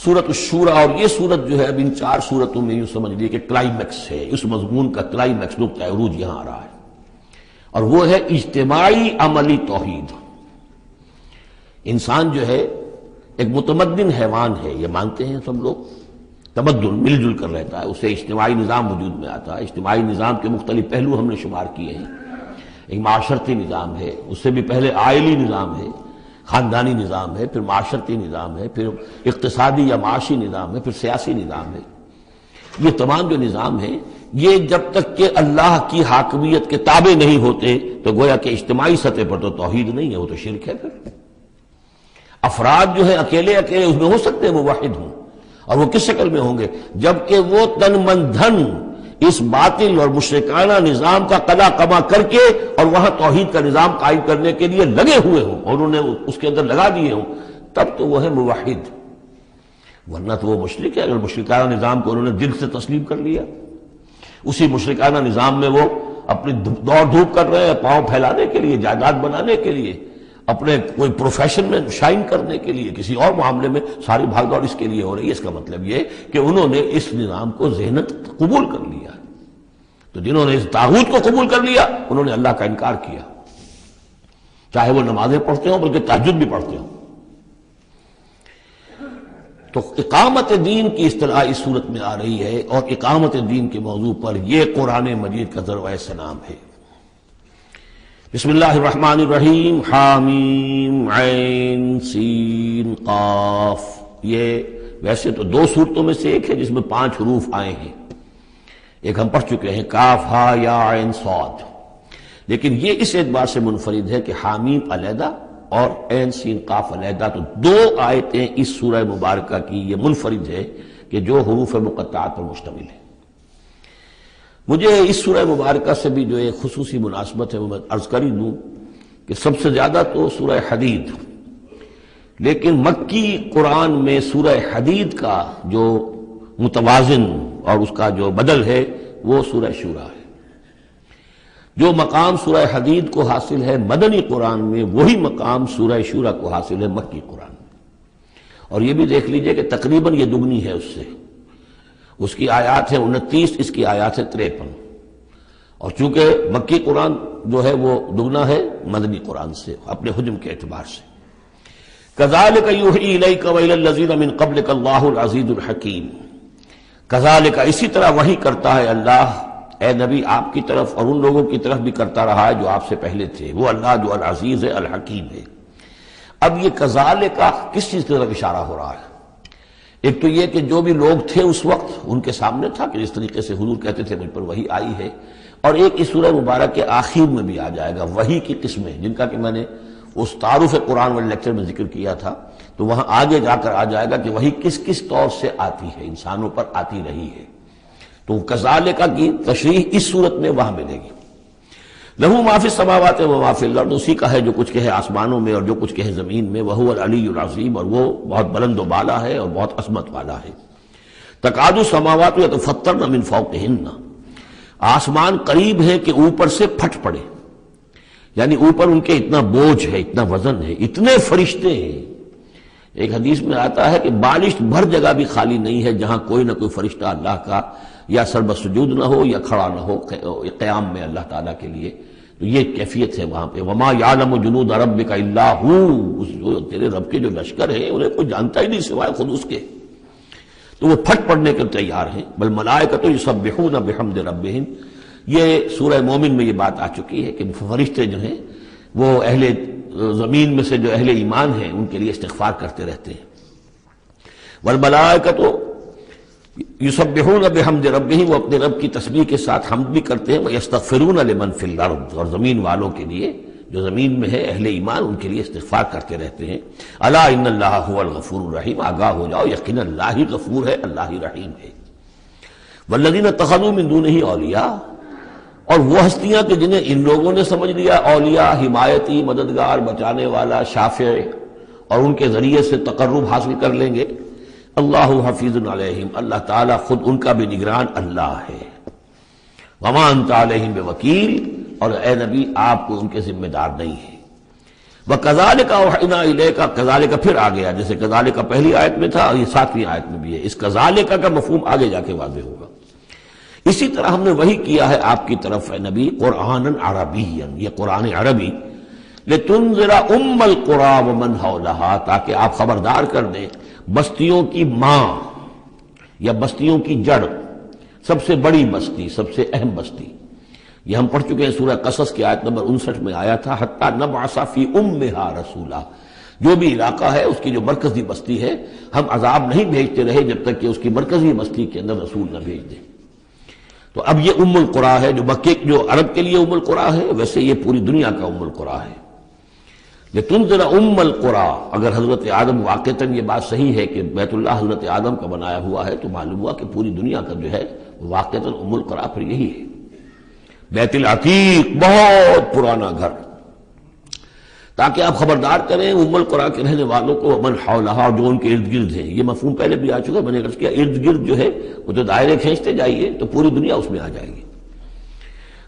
سورۃ الشورى، اور یہ سورت جو ہے اب ان 4 سورتوں میں یوں سمجھ لیے کہ کلائمیکس ہے، اس مضمون کا کلائمیکس نقطہ عروج یہاں آ رہا ہے، اور وہ ہے اجتماعی عملی توحید۔ انسان جو ہے ایک متمدن حیوان ہے، یہ مانتے ہیں سب لوگ، تمدن مل جل کر رہتا ہے، اسے اجتماعی نظام وجود میں آتا ہے۔ اجتماعی نظام کے مختلف پہلو ہم نے شمار کیے ہیں، ایک معاشرتی نظام ہے، اس سے بھی پہلے عائلی نظام ہے، خاندانی نظام ہے، پھر معاشرتی نظام ہے، پھر اقتصادی یا معاشی نظام ہے، پھر سیاسی نظام ہے۔ یہ تمام جو نظام ہیں یہ جب تک کہ اللہ کی حاکمیت کے تابع نہیں ہوتے تو گویا کہ اجتماعی سطح پر تو توحید نہیں ہے، وہ تو شرک ہے۔ پھر افراد جو ہیں اکیلے اس میں ہو سکتے ہیں وہ واحد ہوں، اور وہ کس شکل میں ہوں گے؟ جبکہ وہ تن من دھن اس باطل اور مشرکانہ نظام کا قضا قما کر کے اور وہاں توحید کا نظام قائم کرنے کے لیے لگے ہوئے ہوں اور انہوں نے اس کے اندر لگا دیے ہوں، تب تو وہ ہے موحد، ورنہ تو وہ مشرک ہے۔ اگر مشرکانہ نظام کو انہوں نے دل سے تسلیم کر لیا، اسی مشرکانہ نظام میں وہ اپنی دوڑ دھوپ کر رہے ہیں پاؤں پھیلانے کے لیے، جائیداد بنانے کے لیے، اپنے کوئی پروفیشن میں شائن کرنے کے لیے، کسی اور معاملے میں ساری بھاگ دوڑ اس کے لیے ہو رہی ہے، اس کا مطلب یہ کہ انہوں نے اس نظام کو ذہنت قبول کر لیا۔ تو جنہوں نے اس طاغوت کو قبول کر لیا انہوں نے اللہ کا انکار کیا، چاہے وہ نمازیں پڑھتے ہوں بلکہ تہجد بھی پڑھتے ہوں۔ تو اقامت دین کی اصطلاح اس صورت میں آ رہی ہے، اور اقامت دین کے موضوع پر یہ قرآن مجید کا ذروۂ سلام ہے۔ بسم اللہ الرحمن الرحیم، حامیم عین سین قاف۔ یہ ویسے تو 2 صورتوں میں سے ایک ہے جس میں 5 حروف آئے ہیں، ایک ہم پڑھ چکے ہیں کاف ہا یا عین صاد، لیکن یہ اس اعتبار سے منفرد ہے کہ حامیم علیحدہ اور عین سین قاف علیحدہ، تو 2 آیتیں اس سورہ مبارکہ کی یہ منفرد ہے کہ جو حروف مقطعات پر مشتمل ہے۔ مجھے اس سورہ مبارکہ سے بھی جو ایک خصوصی مناسبت ہے وہ میں عرض کر ہی دوں کہ سب سے زیادہ تو سورہ حدید، لیکن مکی قرآن میں سورہ حدید کا جو متوازن اور اس کا جو بدل ہے وہ سورہ شورى ہے۔ جو مقام سورہ حدید کو حاصل ہے مدنی قرآن میں، وہی مقام سورہ شورى کو حاصل ہے مکی قرآن میں، اور یہ بھی دیکھ لیجئے کہ تقریباً یہ دگنی ہے اس سے، اس کی آیات ہے 29، اس کی آیات ہے 53، اور چونکہ مکی قرآن جو ہے وہ دگنا ہے مدنی قرآن سے اپنے حجم کے اعتبار سے۔ کذالک یوحی الیک والی الذین من قبلک اللہ العزیز الحکیم۔ کذالک اسی طرح وحی کرتا ہے اللہ اے نبی آپ کی طرف، اور ان لوگوں کی طرف بھی کرتا رہا ہے جو آپ سے پہلے تھے، وہ اللہ جو العزیز ہے الحکیم ہے۔ اب یہ کذالک کس چیز کی طرف اشارہ ہو رہا ہے؟ ایک تو یہ کہ جو بھی لوگ تھے اس وقت ان کے سامنے تھا کہ جس طریقے سے حضور کہتے تھے مجھ پر وحی آئی ہے، اور ایک اس سورہ مبارک کے آخر میں بھی آ جائے گا وحی کی قسمیں، جن کا کہ میں نے اس تعارف قرآن والے لیکچر میں ذکر کیا تھا، تو وہاں آگے جا کر آ جائے گا کہ وحی کس کس طور سے آتی ہے، انسانوں پر آتی رہی ہے۔ تو کذالک کی تشریح اس صورت میں وہاں ملے گی۔ لہو ما فی السماوات و ما فی الارض، اسی کا ہے جو کچھ کہے آسمانوں میں اور جو کچھ کہے زمین میں، وہو العلی العظیم، اور وہ بہت بلند و بالا ہے اور بہت عظمت والا ہے۔ تکاد السماوات یتفطرن من فوقہن، آسمان قریب ہے کہ اوپر سے پھٹ پڑے، یعنی اوپر ان کے اتنا بوجھ ہے، اتنا وزن ہے، اتنے فرشتے ہیں۔ ایک حدیث میں آتا ہے کہ بالشت بھر جگہ بھی خالی نہیں ہے جہاں کوئی نہ کوئی فرشتہ اللہ کا یا سرب سجود نہ ہو یا کھڑا نہ ہو قیام میں اللہ تعالیٰ کے لیے، تو یہ کیفیت ہے وہاں پہ۔ وما یعلم جنود ربک الا ہو، جو تیرے رب کے جو لشکر ہیں انہیں کوئی جانتا ہی نہیں سوائے خود اس کے، تو وہ پھٹ پڑنے کے تیار ہیں۔ بل ملائکۃ یسبحون بحمد ربہم، یہ سورہ مومن میں یہ بات آ چکی ہے کہ فرشتے جو ہیں وہ اہل زمین میں سے جو اہل ایمان ہیں ان کے لیے استغفار کرتے رہتے ہیں۔ والملائکۃ یسبحون بحمد ربہم، وہ اپنے رب کی تسبیح کے ساتھ حمد بھی کرتے ہیں، ویستغفرون لمن فی الارض، اور زمین والوں کے لیے جو زمین میں ہے اہل ایمان ان کے لیے استغفار کرتے رہتے ہیں۔ الا ان اللہ هو الغفور الرحیم، آگاہ ہو جاؤ یقینا اللہ ہی غفور ہے، اللہ ہی رحیم ہے۔ والذین اتخذوا من دونہ اولیاء، اور وہ ہستیاں کہ جنہیں ان لوگوں نے سمجھ لیا اولیاء، حمایتی، مددگار، بچانے والا، شافع، اور ان کے ذریعے سے تقرب حاصل کر لیں گے۔ اللہ حفیظ علیہم، اللہ تعالیٰ خود ان کا بھی نگران اللہ ہے۔ وما انت علیہم بوکیل، اور اے نبی آپ کو ان کے ذمہ دار نہیں ہے۔ وَكَذَلِكَ أَوْحَيْنَا إِلَيْكَ، کذالک پھر آ گیا، جیسے کذالک پہلی آیت میں تھا اور یہ 7ویں آیت میں بھی ہے، اس کذالک کا مفہوم آگے جا کے واضح ہوگا۔ اسی طرح ہم نے وہی کیا ہے آپ کی طرف اے نبی، قرآنًا عربیًا، یہ قرآن عربی، لِتُنذِرَ أُمَّ الْقُرَىٰ وَمَنْ حَوْلَهَا، تاکہ آپ خبردار کر دیں بستیوں کی ماں یا بستیوں کی جڑ، سب سے بڑی بستی، سب سے اہم بستی۔ یہ ہم پڑھ چکے ہیں سورہ قصص کی آیت نمبر 59 میں آیا تھا، حتیٰ نبعث فی امہا رسولا، جو بھی علاقہ ہے اس کی جو مرکزی بستی ہے ہم عذاب نہیں بھیجتے رہے جب تک کہ اس کی مرکزی بستی کے اندر رسول نہ بھیج دیں۔ تو اب یہ ام القریٰ ہے، جو مکے جو عرب کے لیے ام القریٰ ہے، ویسے یہ پوری دنیا کا ام القریٰ ہے۔ لتنذر ام القریٰ، اگر حضرت آدم واقعتاً یہ بات صحیح ہے کہ بیت اللہ حضرت آدم کا بنایا ہوا ہے، تو معلوم ہوا کہ پوری دنیا کا جو ہے واقعتاً ام القریٰ پھر یہی ہے، بیت العتیق، بہت پرانا گھر، تاکہ آپ خبردار کریں ام القریٰ کے رہنے والوں کو، من حولہا، جو ان کے ارد گرد ہیں۔ یہ مفہوم پہلے بھی آ چکا، میں نے عرض کیا ارد گرد جو ہے وہ تو دائرے کھینچتے جائیے تو پوری دنیا اس میں آ جائے گی۔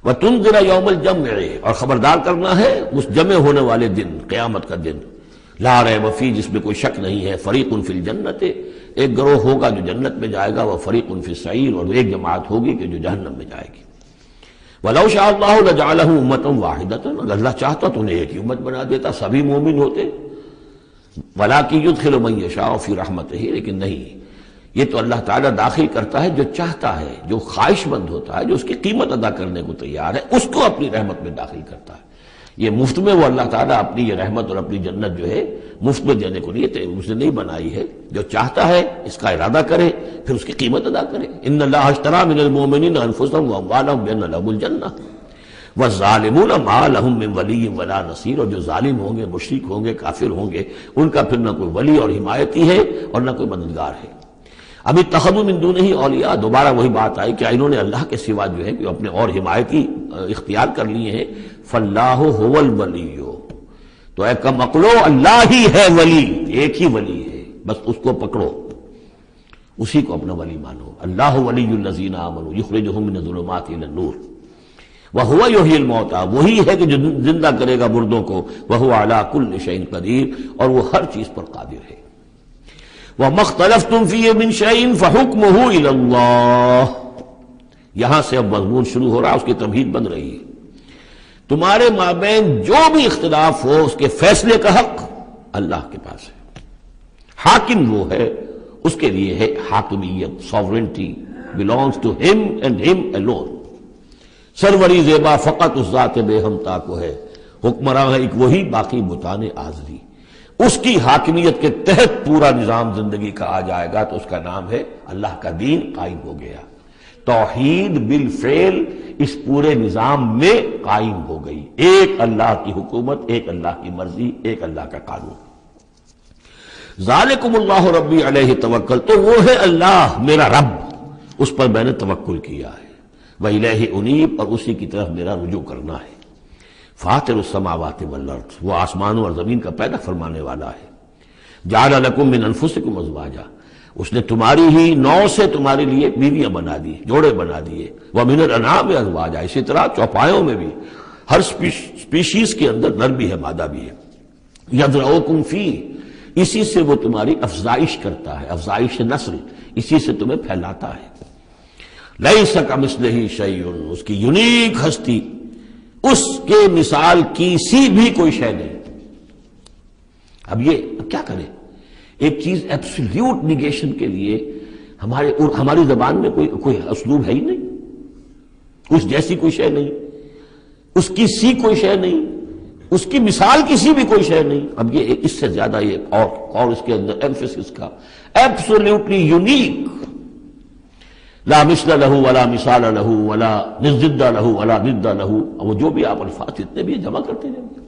وَتُنذِرَ يَوْمَ الْجَمْعِ، اور خبردار کرنا ہے اس جمع ہونے والے دن، قیامت کا دن، لا ریب فیہ، جس میں کوئی شک نہیں ہے، فریق فی الجنت، ایک گروہ ہوگا جو جنت میں جائے گا، وفریق فی السعیر، اور ایک جماعت ہوگی کہ جو جہنم میں جائے گی۔ وَلَوْ شَاءَ اللَّهُ لَجَعَلَهُمْ أُمَّةً وَاحِدَةً، اگر اللہ چاہتا تو انہیں ایک ہی امت بنا دیتا، سبھی مومن ہوتے۔ وَلَٰكِن يُدْخِلُ مَن يَشَاءُ فِي رَحْمَتِهِ، لیکن نہیں، یہ تو اللہ تعالیٰ داخل کرتا ہے جو چاہتا ہے، جو خواہش مند ہوتا ہے، جو اس کی قیمت ادا کرنے کو تیار ہے، اس کو اپنی رحمت میں داخل کرتا ہے۔ یہ مفت میں وہ اللہ تعالیٰ اپنی یہ رحمت اور اپنی جنت جو ہے مفت میں دینے کو اس نے نہیں بنائی ہے، جو چاہتا ہے اس کا ارادہ کرے، پھر اس کی قیمت ادا کرے۔ ان اللہ اشتری من المؤمنین انفسهم واموالهم بان لهم الجنہ والظالمون ما لهم من ولی ولا نصیر، اور جو ظالم ہوں گے، مشرک ہوں گے، کافر ہوں گے، ان کا پھر نہ کوئی ولی اور حمایتی ہے اور نہ کوئی مددگار ہے۔ ابھی اتخذوا من دونہ اولیاء، دوبارہ وہی بات آئی کہ انہوں نے اللہ کے سوا جو ہے کہ اپنے اور حمایتی اختیار کر لیے ہیں۔ فاللہ هو الولی، تو اے کم عقلو، اللہ ہی ہے ولی، ایک ہی ولی ہے، بس اس کو پکڑو، اسی کو اپنا ولی مانو۔ اللہ ولی الذین آمنوا یخرجہم من الظلمات الی النور وہو یحیی الموتیٰ، وہی ہے کہ جو زندہ کرے گا مردوں کو، وہو علی کل شیء قدیر، اور وہ ہر چیز پر قادر ہے۔ وَمَا اخْتَلَفْتُمْ فِيهِ مِنْ شَيْءٍ فَحُكْمُهُ إِلَى اللَّهِ، یہاں سے اب مضمون شروع ہو رہا، اس کی تمہید بن رہی ہے۔ تمہارے مابین جو بھی اختلاف ہو اس کے فیصلے کا حق اللہ کے پاس ہے، حاکم وہ ہے، اس کے لیے ہے حاکمیت، sovereignty belongs to him and him alone۔ سروری زیبا فقط اس ذات بے ہمتا کو ہے، حکمراں ہے ایک وہی، باقی بتانے آزری۔ اس کی حاکمیت کے تحت پورا نظام زندگی کا آ جائے گا تو اس کا نام ہے اللہ کا دین قائم ہو گیا، توحید بالفعل اس پورے نظام میں قائم ہو گئی، ایک اللہ کی حکومت، ایک اللہ کی مرضی، ایک اللہ کا قانون۔ ذالکم اللہ ربی علیہ توکل، تو وہ ہے اللہ میرا رب، اس پر میں نے توکل کیا ہے، وإلیہ انیب، اور اسی کی طرف میرا رجوع کرنا ہے۔ فاطر السماوات والارض، وہ آسمانوں اور زمین کا پیدا فرمانے والا ہے۔ جعل لکم من انفسکم ازواجا، اس نے تمہاری ہی نوع سے تمہارے لیے بیویاں بنا دی، جوڑے بنا دیے۔ ومن الانعام ازواجا، اسی طرح چوپایوں میں بھی ہر سپیشیز کے اندر نر بھی ہے، مادہ بھی ہے۔ یذرؤکم فیہ، اسی سے وہ تمہاری افزائش کرتا ہے، افزائش نسل، اسی سے تمہیں پھیلاتا ہے۔ لیس کمثلہ شیء، اس کی یونیک ہستی، اس کے مثال کی سی بھی کوئی شے نہیں۔ اب کیا کریں، ایک چیز ایبسلیوٹ نیگیشن کے لیے ہماری زبان میں کوئی اسلوب ہے ہی نہیں، اس جیسی کوئی شے نہیں، اس کی سی کوئی شے نہیں، اس کی مثال کسی بھی کوئی شے نہیں۔ اب یہ اس سے زیادہ یہ اور اس کے اندر ایمفیسس کا، ایبسلیوٹلی یونیک، لا مثل لہ ولا مثال لہ ولا ضد لہ ولا ضد لہ، وہ جو بھی آپ الفاظ اتنے بھی جمع کرتے جائیں گے۔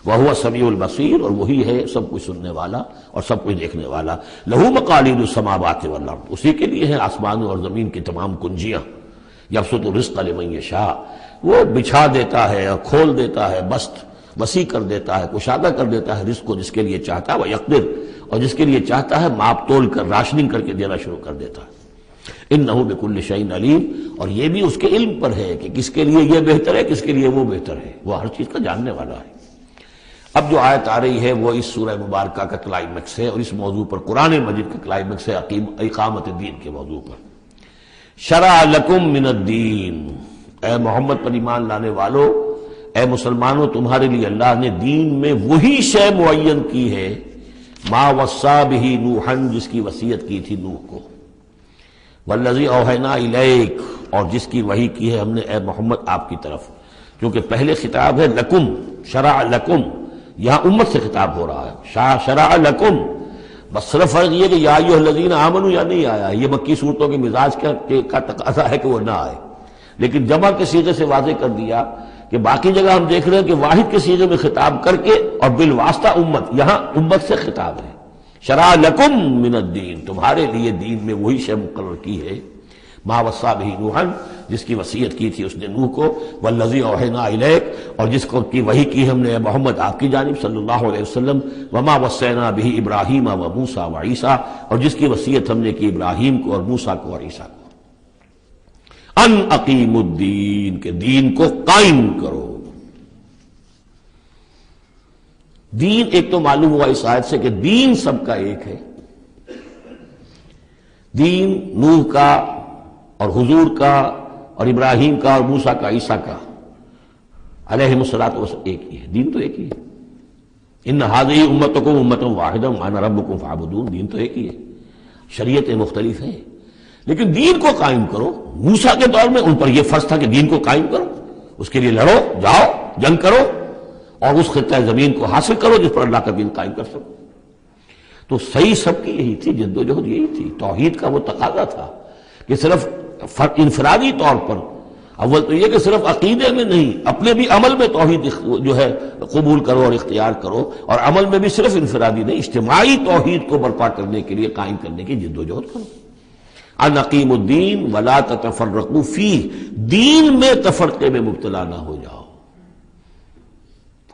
وہو السمیع البصیر، اور وہی ہے سب کچھ سننے والا اور سب کچھ دیکھنے والا۔ لہ مقالید السماوات والارض، اسی کے لیے ہیں آسمانوں اور زمین کی تمام کنجیاں۔ یبسط الرزق لمن یشاء، وہ بچھا دیتا ہے اور کھول دیتا ہے، بسط وسیع کر دیتا ہے، کشادہ کر دیتا ہے رزق کو جس کے لیے چاہتا ہے، وہ یقدر، اور جس کے لیے چاہتا ہے ماپ تول کر راشننگ کر کے دینا شروع کر دیتا ہے۔ انہ بکل شیء علیم، اور یہ بھی اس کے علم پر ہے کہ کس کے لیے یہ بہتر ہے، کس کے لیے وہ بہتر ہے، وہ ہر چیز کا جاننے والا ہے۔ اب جو آیت آ رہی ہے وہ اس سورہ مبارکہ کا کلائمیکس ہے، اور اس موضوع پر قرآن مجید کا کلائمیکس ہے، اقامت دین کے موضوع پر۔ شرع لکم من الدین، اے محمد پر ایمان لانے والو، اے مسلمانوں، تمہارے لیے اللہ نے دین میں وہی شے معین کی ہے، ما وصی بہ نوحا، جس کی وصیت کی تھی نوح کو، والذی اوحینا الیک، اور جس کی وحی کی ہے ہم نے اے محمد آپ کی طرف، کیونکہ پہلے خطاب ہے لکم، شرع لکم، یہاں امت سے خطاب ہو رہا ہے، شرع لکم، بس صرف فرق یہ کہ یا ایھا الذین آمنوا یا نہیں آیا، یہ مکی صورتوں کے مزاج کا تقاضا ہے کہ وہ نہ آئے، لیکن جمع کے صیغے سے واضح کر دیا کہ باقی جگہ ہم دیکھ رہے ہیں کہ واحد کے صیغے میں خطاب کر کے اور بالواسطہ امت، یہاں امت سے خطاب ہے۔ شرع لکم من الدین، تمہارے لیے دین میں وہی شے مقرر کی ہے، ما وصی بہ نوحا، جس کی وصیت کی تھی اس نے نوح کو، والذی اوحینا الیک، اور جس کو کی وحی کی ہم نے محمد آپ کی جانب صلی اللہ علیہ وسلم، وما وصینا بہ ابراہیم و موسیٰ و عیسیٰ، اور جس کی وصیت ہم نے کی ابراہیم کو اور موسیٰ کو اور عیسیٰ کو، ان اقیموا الدین، کہ دین کو قائم کرو۔ دین ایک تو معلوم ہوا اس آیت سے کہ دین سب کا ایک ہے، دین نوح کا اور حضور کا اور ابراہیم کا اور موسیٰ کا، عیسیٰ کا علیہم الصلاۃ والسلام ایک ہی ہے، دین تو ایک ہی ہے۔ ان ہذہ امتکم امۃ واحدہ وانا ربکم فاعبدون، دین تو ایک ہی ہے، شریعتیں مختلف ہیں لیکن دین کو قائم کرو۔ موسیٰ کے دور میں ان پر یہ فرض تھا کہ دین کو قائم کرو، اس کے لیے لڑو، جاؤ، جنگ کرو اور اس خطہ زمین کو حاصل کرو جس پر اللہ کا دین قائم کر سکو۔ تو صحیح سب کی یہی تھی، جد و جہد یہی تھی، توحید کا وہ تقاضا تھا کہ صرف انفرادی طور پر، اول تو یہ کہ صرف عقیدے میں نہیں، اپنے بھی عمل میں توحید جو ہے قبول کرو اور اختیار کرو، اور عمل میں بھی صرف انفرادی نہیں، اجتماعی توحید کو برپا کرنے کے لیے، قائم کرنے کی جد و جہد کرو۔ ان اقیموا الدین ولا تتفرقوا فیہ، دین میں تفرقے میں مبتلا نہ ہو جاؤ۔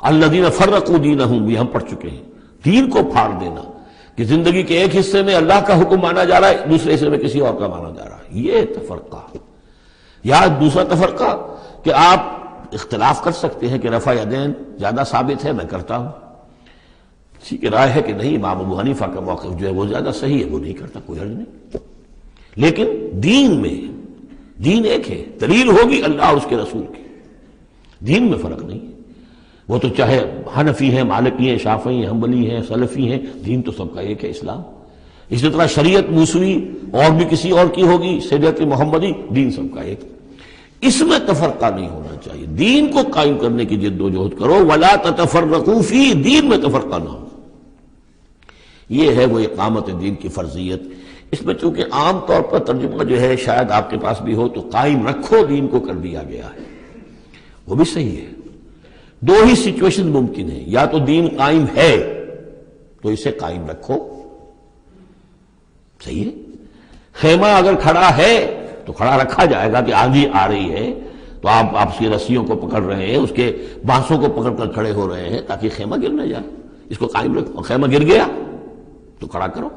الذین فرقوا دینہم، یہ ہم پڑھ چکے ہیں، دین کو پھاڑ دینا کہ زندگی کے ایک حصے میں اللہ کا حکم مانا جا رہا ہے، دوسرے حصے میں کسی اور کا مانا جا رہا ہے، یہ تفرقہ۔ یا دوسرا تفرقہ کہ آپ اختلاف کر سکتے ہیں کہ رفع یدین زیادہ ثابت ہے، میں کرتا ہوں، کسی کی رائے ہے کہ نہیں امام ابو حنیفہ کا موقف جو ہے وہ زیادہ صحیح ہے، وہ نہیں کرتا، کوئی حرج نہیں۔ لیکن دین میں، دین ایک ہے، دلیل ہوگی اللہ اور اس کے رسول کی، دین میں فرق نہیں ہے۔ وہ تو چاہے حنفی ہیں، مالکی ہیں، شافعی ہیں، حنبلی ہیں، سلفی ہیں، دین تو سب کا ایک ہے، اسلام۔ اسی طرح شریعت موسوی اور بھی کسی اور کی ہوگی، شریعت محمدی، دین سب کا ایک، اس میں تفرقہ نہیں ہونا چاہیے۔ دین کو قائم کرنے کی جد و جہد کرو، ولا تتفرقوا فی، دین میں تفرقہ نہ ہو۔ یہ ہے وہ اقامت دین کی فرضیت۔ اس میں چونکہ عام طور پر ترجمہ جو ہے شاید آپ کے پاس بھی ہو تو قائم رکھو دین کو کر دیا گیا ہے، وہ بھی صحیح ہے۔ دو ہی سچویشن ممکن ہے، یا تو دین قائم ہے تو اسے قائم رکھو، صحیح ہے۔ خیمہ اگر کھڑا ہے تو کھڑا رکھا جائے گا کہ آندھی آ رہی ہے تو آپ اس کی رسیوں کو پکڑ رہے ہیں، اس کے بانسوں کو پکڑ کر کھڑے ہو رہے ہیں تاکہ خیمہ گر نہ جائے، اس کو قائم رکھو۔ خیمہ گر گیا تو کھڑا کرو،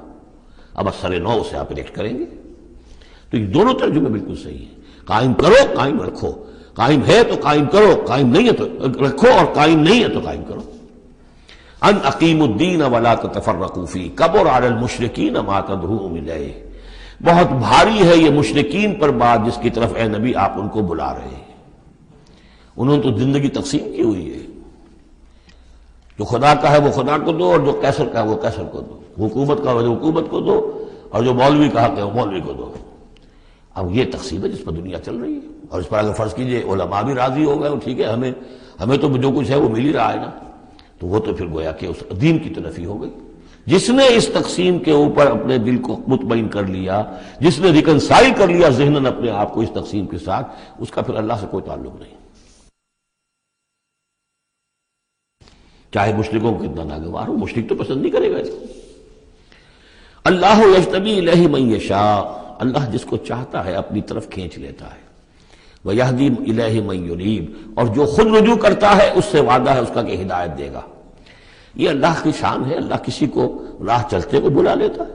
اب اثر نو اسے آپ ریکٹ کریں گے۔ تو یہ دونوں ترجمے بالکل صحیح ہیں، قائم کرو، قائم رکھو، قائم ہے تو قائم کرو، قائم نہیں ہے تو رکھو، اور قائم نہیں ہے تو قائم کرو۔ ان اقیموا الدین ولا تتفرقوا فیہ کبر علی المشرکین ما تدعوہم الیہ، بہت بھاری ہے یہ مشرکین پر بات جس کی طرف اے نبی آپ ان کو بلا رہے ہیں۔ انہوں نے تو زندگی تقسیم کی ہوئی ہے، جو خدا کا ہے وہ خدا کو دو، اور جو قیصر کا ہے وہ قیصر کو دو، حکومت کا ہے وہ حکومت کو دو، اور جو مولوی کا حق ہے وہ مولوی کو دو۔ اب یہ تقسیم ہے جس پر دنیا چل رہی ہے، اور اس پر اگر فرض کیجئے علماء بھی راضی ہو گئے، ٹھیک ہے، ہمیں تو جو کچھ ہے وہ مل ہی رہا ہے نا، تو وہ تو پھر گویا کہ اس دین کی تو نفی ہو گئی۔ جس نے اس تقسیم کے اوپر اپنے دل کو مطمئن کر لیا، جس نے ریکنسائل کر لیا ذہناً اپنے آپ کو اس تقسیم کے ساتھ، اس کا پھر اللہ سے کوئی تعلق نہیں، چاہے مشرکوں کو کتنا ناگوار ہو، مشرک تو پسند نہیں کرے گا اس کو۔ اللہ یجتبی الیہ من یشاء، اللہ جس کو چاہتا ہے اپنی طرف کھینچ لیتا ہے، ویہدی الیہ من ینیب، اور جو خود رجوع کرتا ہے اس سے وعدہ ہے اس کا کہ ہدایت دے گا۔ یہ اللہ کی شان ہے، اللہ کسی کو راہ چلتے کو بلا لیتا ہے۔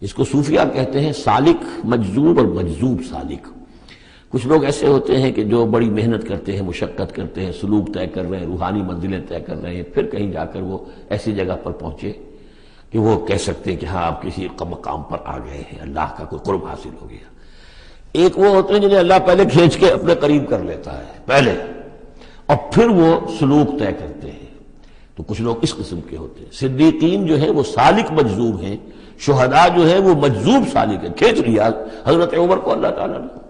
اس کو صوفیہ کہتے ہیں سالک مجذوب اور مجذوب سالک۔ کچھ لوگ ایسے ہوتے ہیں کہ جو بڑی محنت کرتے ہیں، مشقت کرتے ہیں، سلوک طے کر رہے ہیں، روحانی منزلیں طے کر رہے ہیں، پھر کہیں جا کر وہ ایسی جگہ پر پہنچے کہ وہ کہہ سکتے ہیں کہ ہاں آپ کسی مقام پر آ گئے ہیں، اللہ کا کوئی قرب حاصل ہو گیا۔ ایک وہ ہوتے ہیں جنہیں اللہ پہلے کھینچ کے اپنے قریب کر لیتا ہے پہلے، اور پھر وہ سلوک طے کرتے ہیں۔ تو کچھ لوگ اس قسم کے ہوتے ہیں۔ صدیقین جو ہیں وہ سالک مجذوب ہیں، شہداء جو ہیں وہ مجذوب سالک ہیں، کھینچ لیا حضرت عمر کو اللہ تعالیٰ نے۔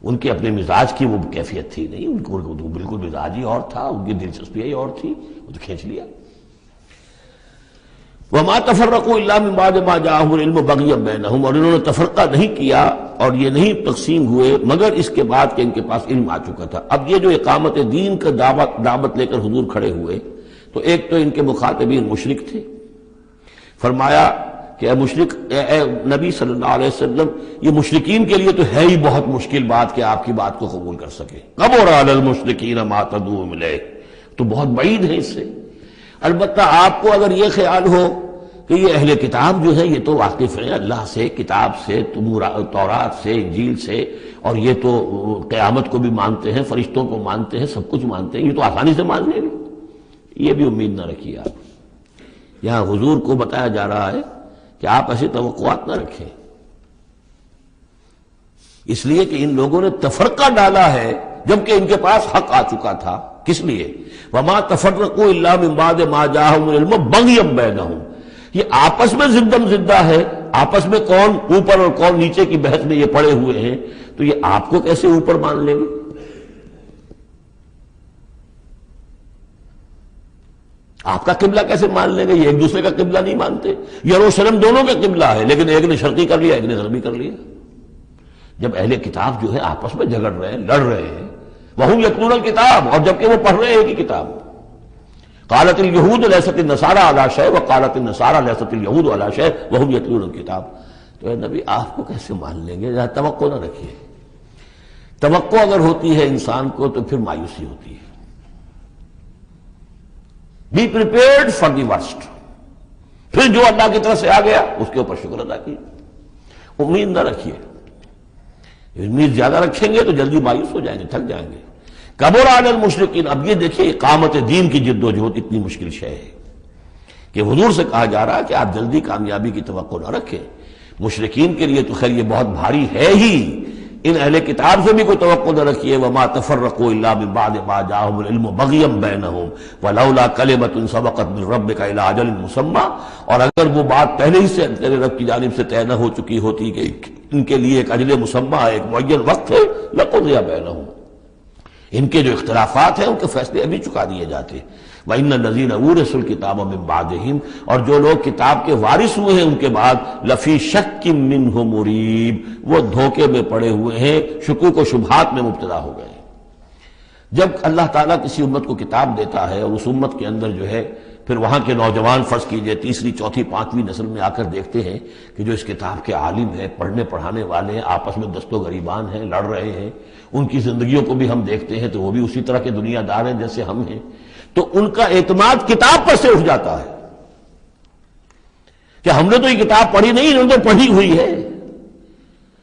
ان کے اپنے مزاج کی وہ کیفیت تھی نہیں، ان کو بالکل مزاج ہی اور تھا، ان کی دلچسپی ہی اور تھی، وہ تو کھینچ لیا۔ وما تفرقوا الا من بعد ما جاءهم العلم بغيا بينهم، اور انہوں نے تفرقہ نہیں کیا اور یہ نہیں تقسیم ہوئے مگر اس کے بعد کہ ان کے پاس علم آ چکا تھا۔ اب یہ جو اقامت دین کا دعوت لے کر حضور کھڑے ہوئے تو ایک تو ان کے مخاطبین مشرک تھے۔ فرمایا کہ اے مشرک، اے نبی صلی اللہ علیہ وسلم، یہ مشرکین کے لیے تو ہے ہی بہت مشکل بات کہ آپ کی بات کو قبول کر سکے۔ کبر علی المشرکین ما تدعوهم الیہ، تو بہت بعید ہے اس سے۔ البتہ آپ کو اگر یہ خیال ہو کہ یہ اہل کتاب جو ہے یہ تو واقف ہیں اللہ سے، کتاب سے، تورات سے، انجیل سے، اور یہ تو قیامت کو بھی مانتے ہیں، فرشتوں کو مانتے ہیں، سب کچھ مانتے ہیں، یہ تو آسانی سے مان لیں گے، یہ بھی امید نہ رکھیے آپ۔ یہاں حضور کو بتایا جا رہا ہے کہ آپ ایسی توقعات نہ رکھیں، اس لیے کہ ان لوگوں نے تفرقہ ڈالا ہے جبکہ ان کے پاس حق آ چکا تھا۔ کس لیے؟ وما تفرقوا الا من بعد ما جاءهم العلم بغيا بينهم، یہ آپس میں زدم زدہ ہے، آپس میں کون اوپر اور کون نیچے کی بحث میں یہ پڑے ہوئے ہیں، تو یہ آپ کو کیسے اوپر مان لیں گے؟ آپ کا قبلہ کیسے مان لیں گے؟ یہ ایک دوسرے کا قبلہ نہیں مانتے۔ یروشلم دونوں کا قبلہ ہے لیکن ایک نے شرقی کر لیا، ایک نے غربی کر لیا۔ جب اہل کتاب جو ہے آپس میں جھگڑ رہے ہیں، لڑ رہے ہیں، وہم یتلون الکتاب، اور جبکہ وہ پڑھ رہے ہیں کہ کتاب۔ قالت اليہود لیست النصارى علی شیء وقالت النصارى لیست اليہود علی شیء وہم یتلون الکتاب۔ تو اے نبی آپ کو کیسے مان لیں گے؟ توقع نہ رکھیے۔ توقع اگر ہوتی ہے انسان کو تو پھر مایوسی ہوتی ہے۔ Be prepared for the worst, پھر جو اللہ کی طرف سے آ گیا اس کے اوپر شکر ادا کیے، امید نہ رکھیے۔ امید زیادہ رکھیں گے تو جلدی مایوس ہو جائیں گے، تھک جائیں گے۔ کبر علی المشرکین، اب یہ دیکھیے اقامت دین کی جد و جہد اتنی مشکل شے ہے کہ حضور سے کہا جا رہا ہے کہ آپ جلدی کامیابی کی توقع نہ رکھیں۔ مشرکین کے لیے تو خیر یہ بہت بھاری ہے ہی، ان اہل کتاب سے بھی کوئی توقع نہ رکھیے۔ وما تفرقوا الا من بعد ما جاءهم العلم بغيا بينهم ولولا كلمة سبقت من ربك الى اجل مسمى، اور اگر وہ بات پہلے ہی سے تیرے رب کی جانب سے طے نہ ہو چکی ہوتی کہ ان کے لیے ایک اجل مسمى، ایک معین وقت ہے، لقضي بينهم، ان کے جو اختلافات ہیں ان کے فیصلے ابھی چکا دیے جاتے۔ وَإِنَّ الَّذِينَ أُورِثُوا الْكِتَابَ مِن بَعْدِهِمْ، اور جو لوگ کتاب کے وارث ہوئے ہیں ان کے بعد، لَفِي شَكٍّ مِّنْهُ مُرِيبٍ، وہ دھوکے میں پڑے ہوئے ہیں، شکوک و شبہات میں مبتلا ہو گئے۔ جب اللہ تعالیٰ کسی امت کو کتاب دیتا ہے اور اس امت کے اندر جو ہے پھر وہاں کے نوجوان فرض کیجئے تیسری چوتھی پانچویں نسل میں آ کر دیکھتے ہیں کہ جو اس کتاب کے عالم ہیں، پڑھنے پڑھانے والے ہیں، آپس میں دست و گریبان ہیں، لڑ رہے ہیں، ان کی زندگیوں کو بھی ہم دیکھتے ہیں تو وہ بھی اسی طرح کے دنیا دار ہیں جیسے ہم ہیں، تو ان کا اعتماد کتاب پر سے اٹھ جاتا ہے کہ ہم نے تو یہ کتاب پڑھی نہیں، انہوں نے تو پڑھی ہوئی ہے،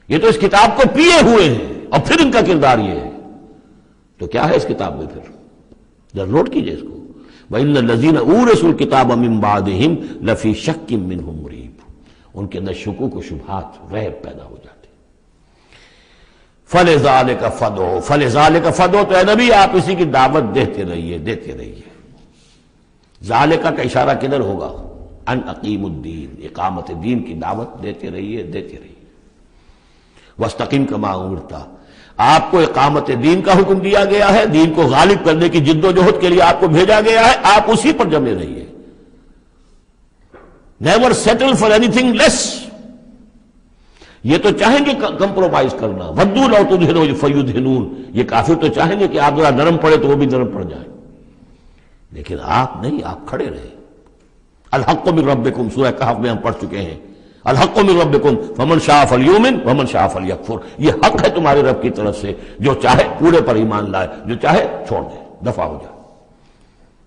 یہ تو اس کتاب کو پیے ہوئے ہیں، اور پھر ان کا کردار یہ ہے۔ تو کیا ہے اس کتاب میں؟ پھر ذرا نوٹ کیجئے اس کو۔ وَإِنَّ الَّذِينَ أُورِثُوا الْكِتَابَ مِن بَعْدِهِمْ لَفِي شَكٍّ مِّنْهُ مُرِيبٍ، ان کے اندر شکوک و شبہات، ریب پیدا ہو جاتے۔ فَلِذَلِكَ فَادْعُ، فَلِذَلِكَ فَادْعُ، تو اے نبی آپ اسی کی دعوت دیتے رہیے، دیتے رہیے۔ ذالکہ کا اشارہ کدھر ہوگا؟ ان اقیم الدین، اقامت دین کی دعوت دیتے رہیے، دیتے رہیے۔ وَاسْتَقِمْ كَمَا أُمِرْتَ، آپ کو اقامت دین کا حکم دیا گیا ہے، دین کو غالب کرنے کی جد و جہد کے لیے آپ کو بھیجا گیا ہے، آپ اسی پر جمے رہیے۔ Never settle for any thing لیس، یہ تو چاہیں گے کمپرومائز کرنا، وَدُّوا لَوْ تُدْهِنُوا فَيُدْهِنُونَ، یہ کافر تو چاہیں گے کہ آپ ذرا نرم پڑے تو وہ بھی نرم پڑ جائیں، لیکن آپ نہیں، آپ کھڑے رہے۔ الحق من ربکم، سورہ کہف میں ہم پڑھ چکے ہیں، الحق من ربکم فمن شاء فلیؤمن ومن شاء فلیکفر، یہ حق ہے تمہارے رب کی طرف سے، جو چاہے پورے پر ایمان لائے، جو چاہے چھوڑ دے، دفع ہو جائے۔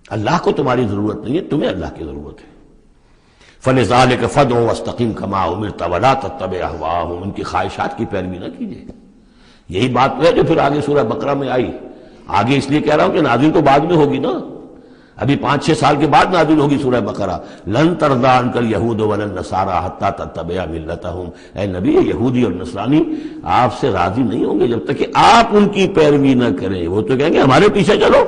اللہ کو تمہاری ضرورت نہیں ہے، تمہیں اللہ کی ضرورت ہے۔ فَلِذَلِكَ فَادْعُ وَاسْتَقِمْ كَمَا أُمِرْتَ وَلَا تَتَّبِعْ أَهْوَاءَهُمْ، ان کی خواہشات کی پیروی نہ کیجیے۔ یہی بات تو ہے جو پھر آگے سورہ بقرہ میں آئی. آگے اس لیے کہہ رہا ہوں کہ نازل تو بعد میں ہوگی نا، ابھی 5-6 سال کے بعد نازل ہوگی سورہ بقرہ. لن ترضی عنک الیہود ولا النصارى حتی تتبع ملتہم. اے نبی، یہودی اور نصرانی آپ سے راضی نہیں ہوں گے جب تک کہ آپ ان کی پیروی نہ کریں. وہ تو کہیں گے ہمارے پیچھے چلو،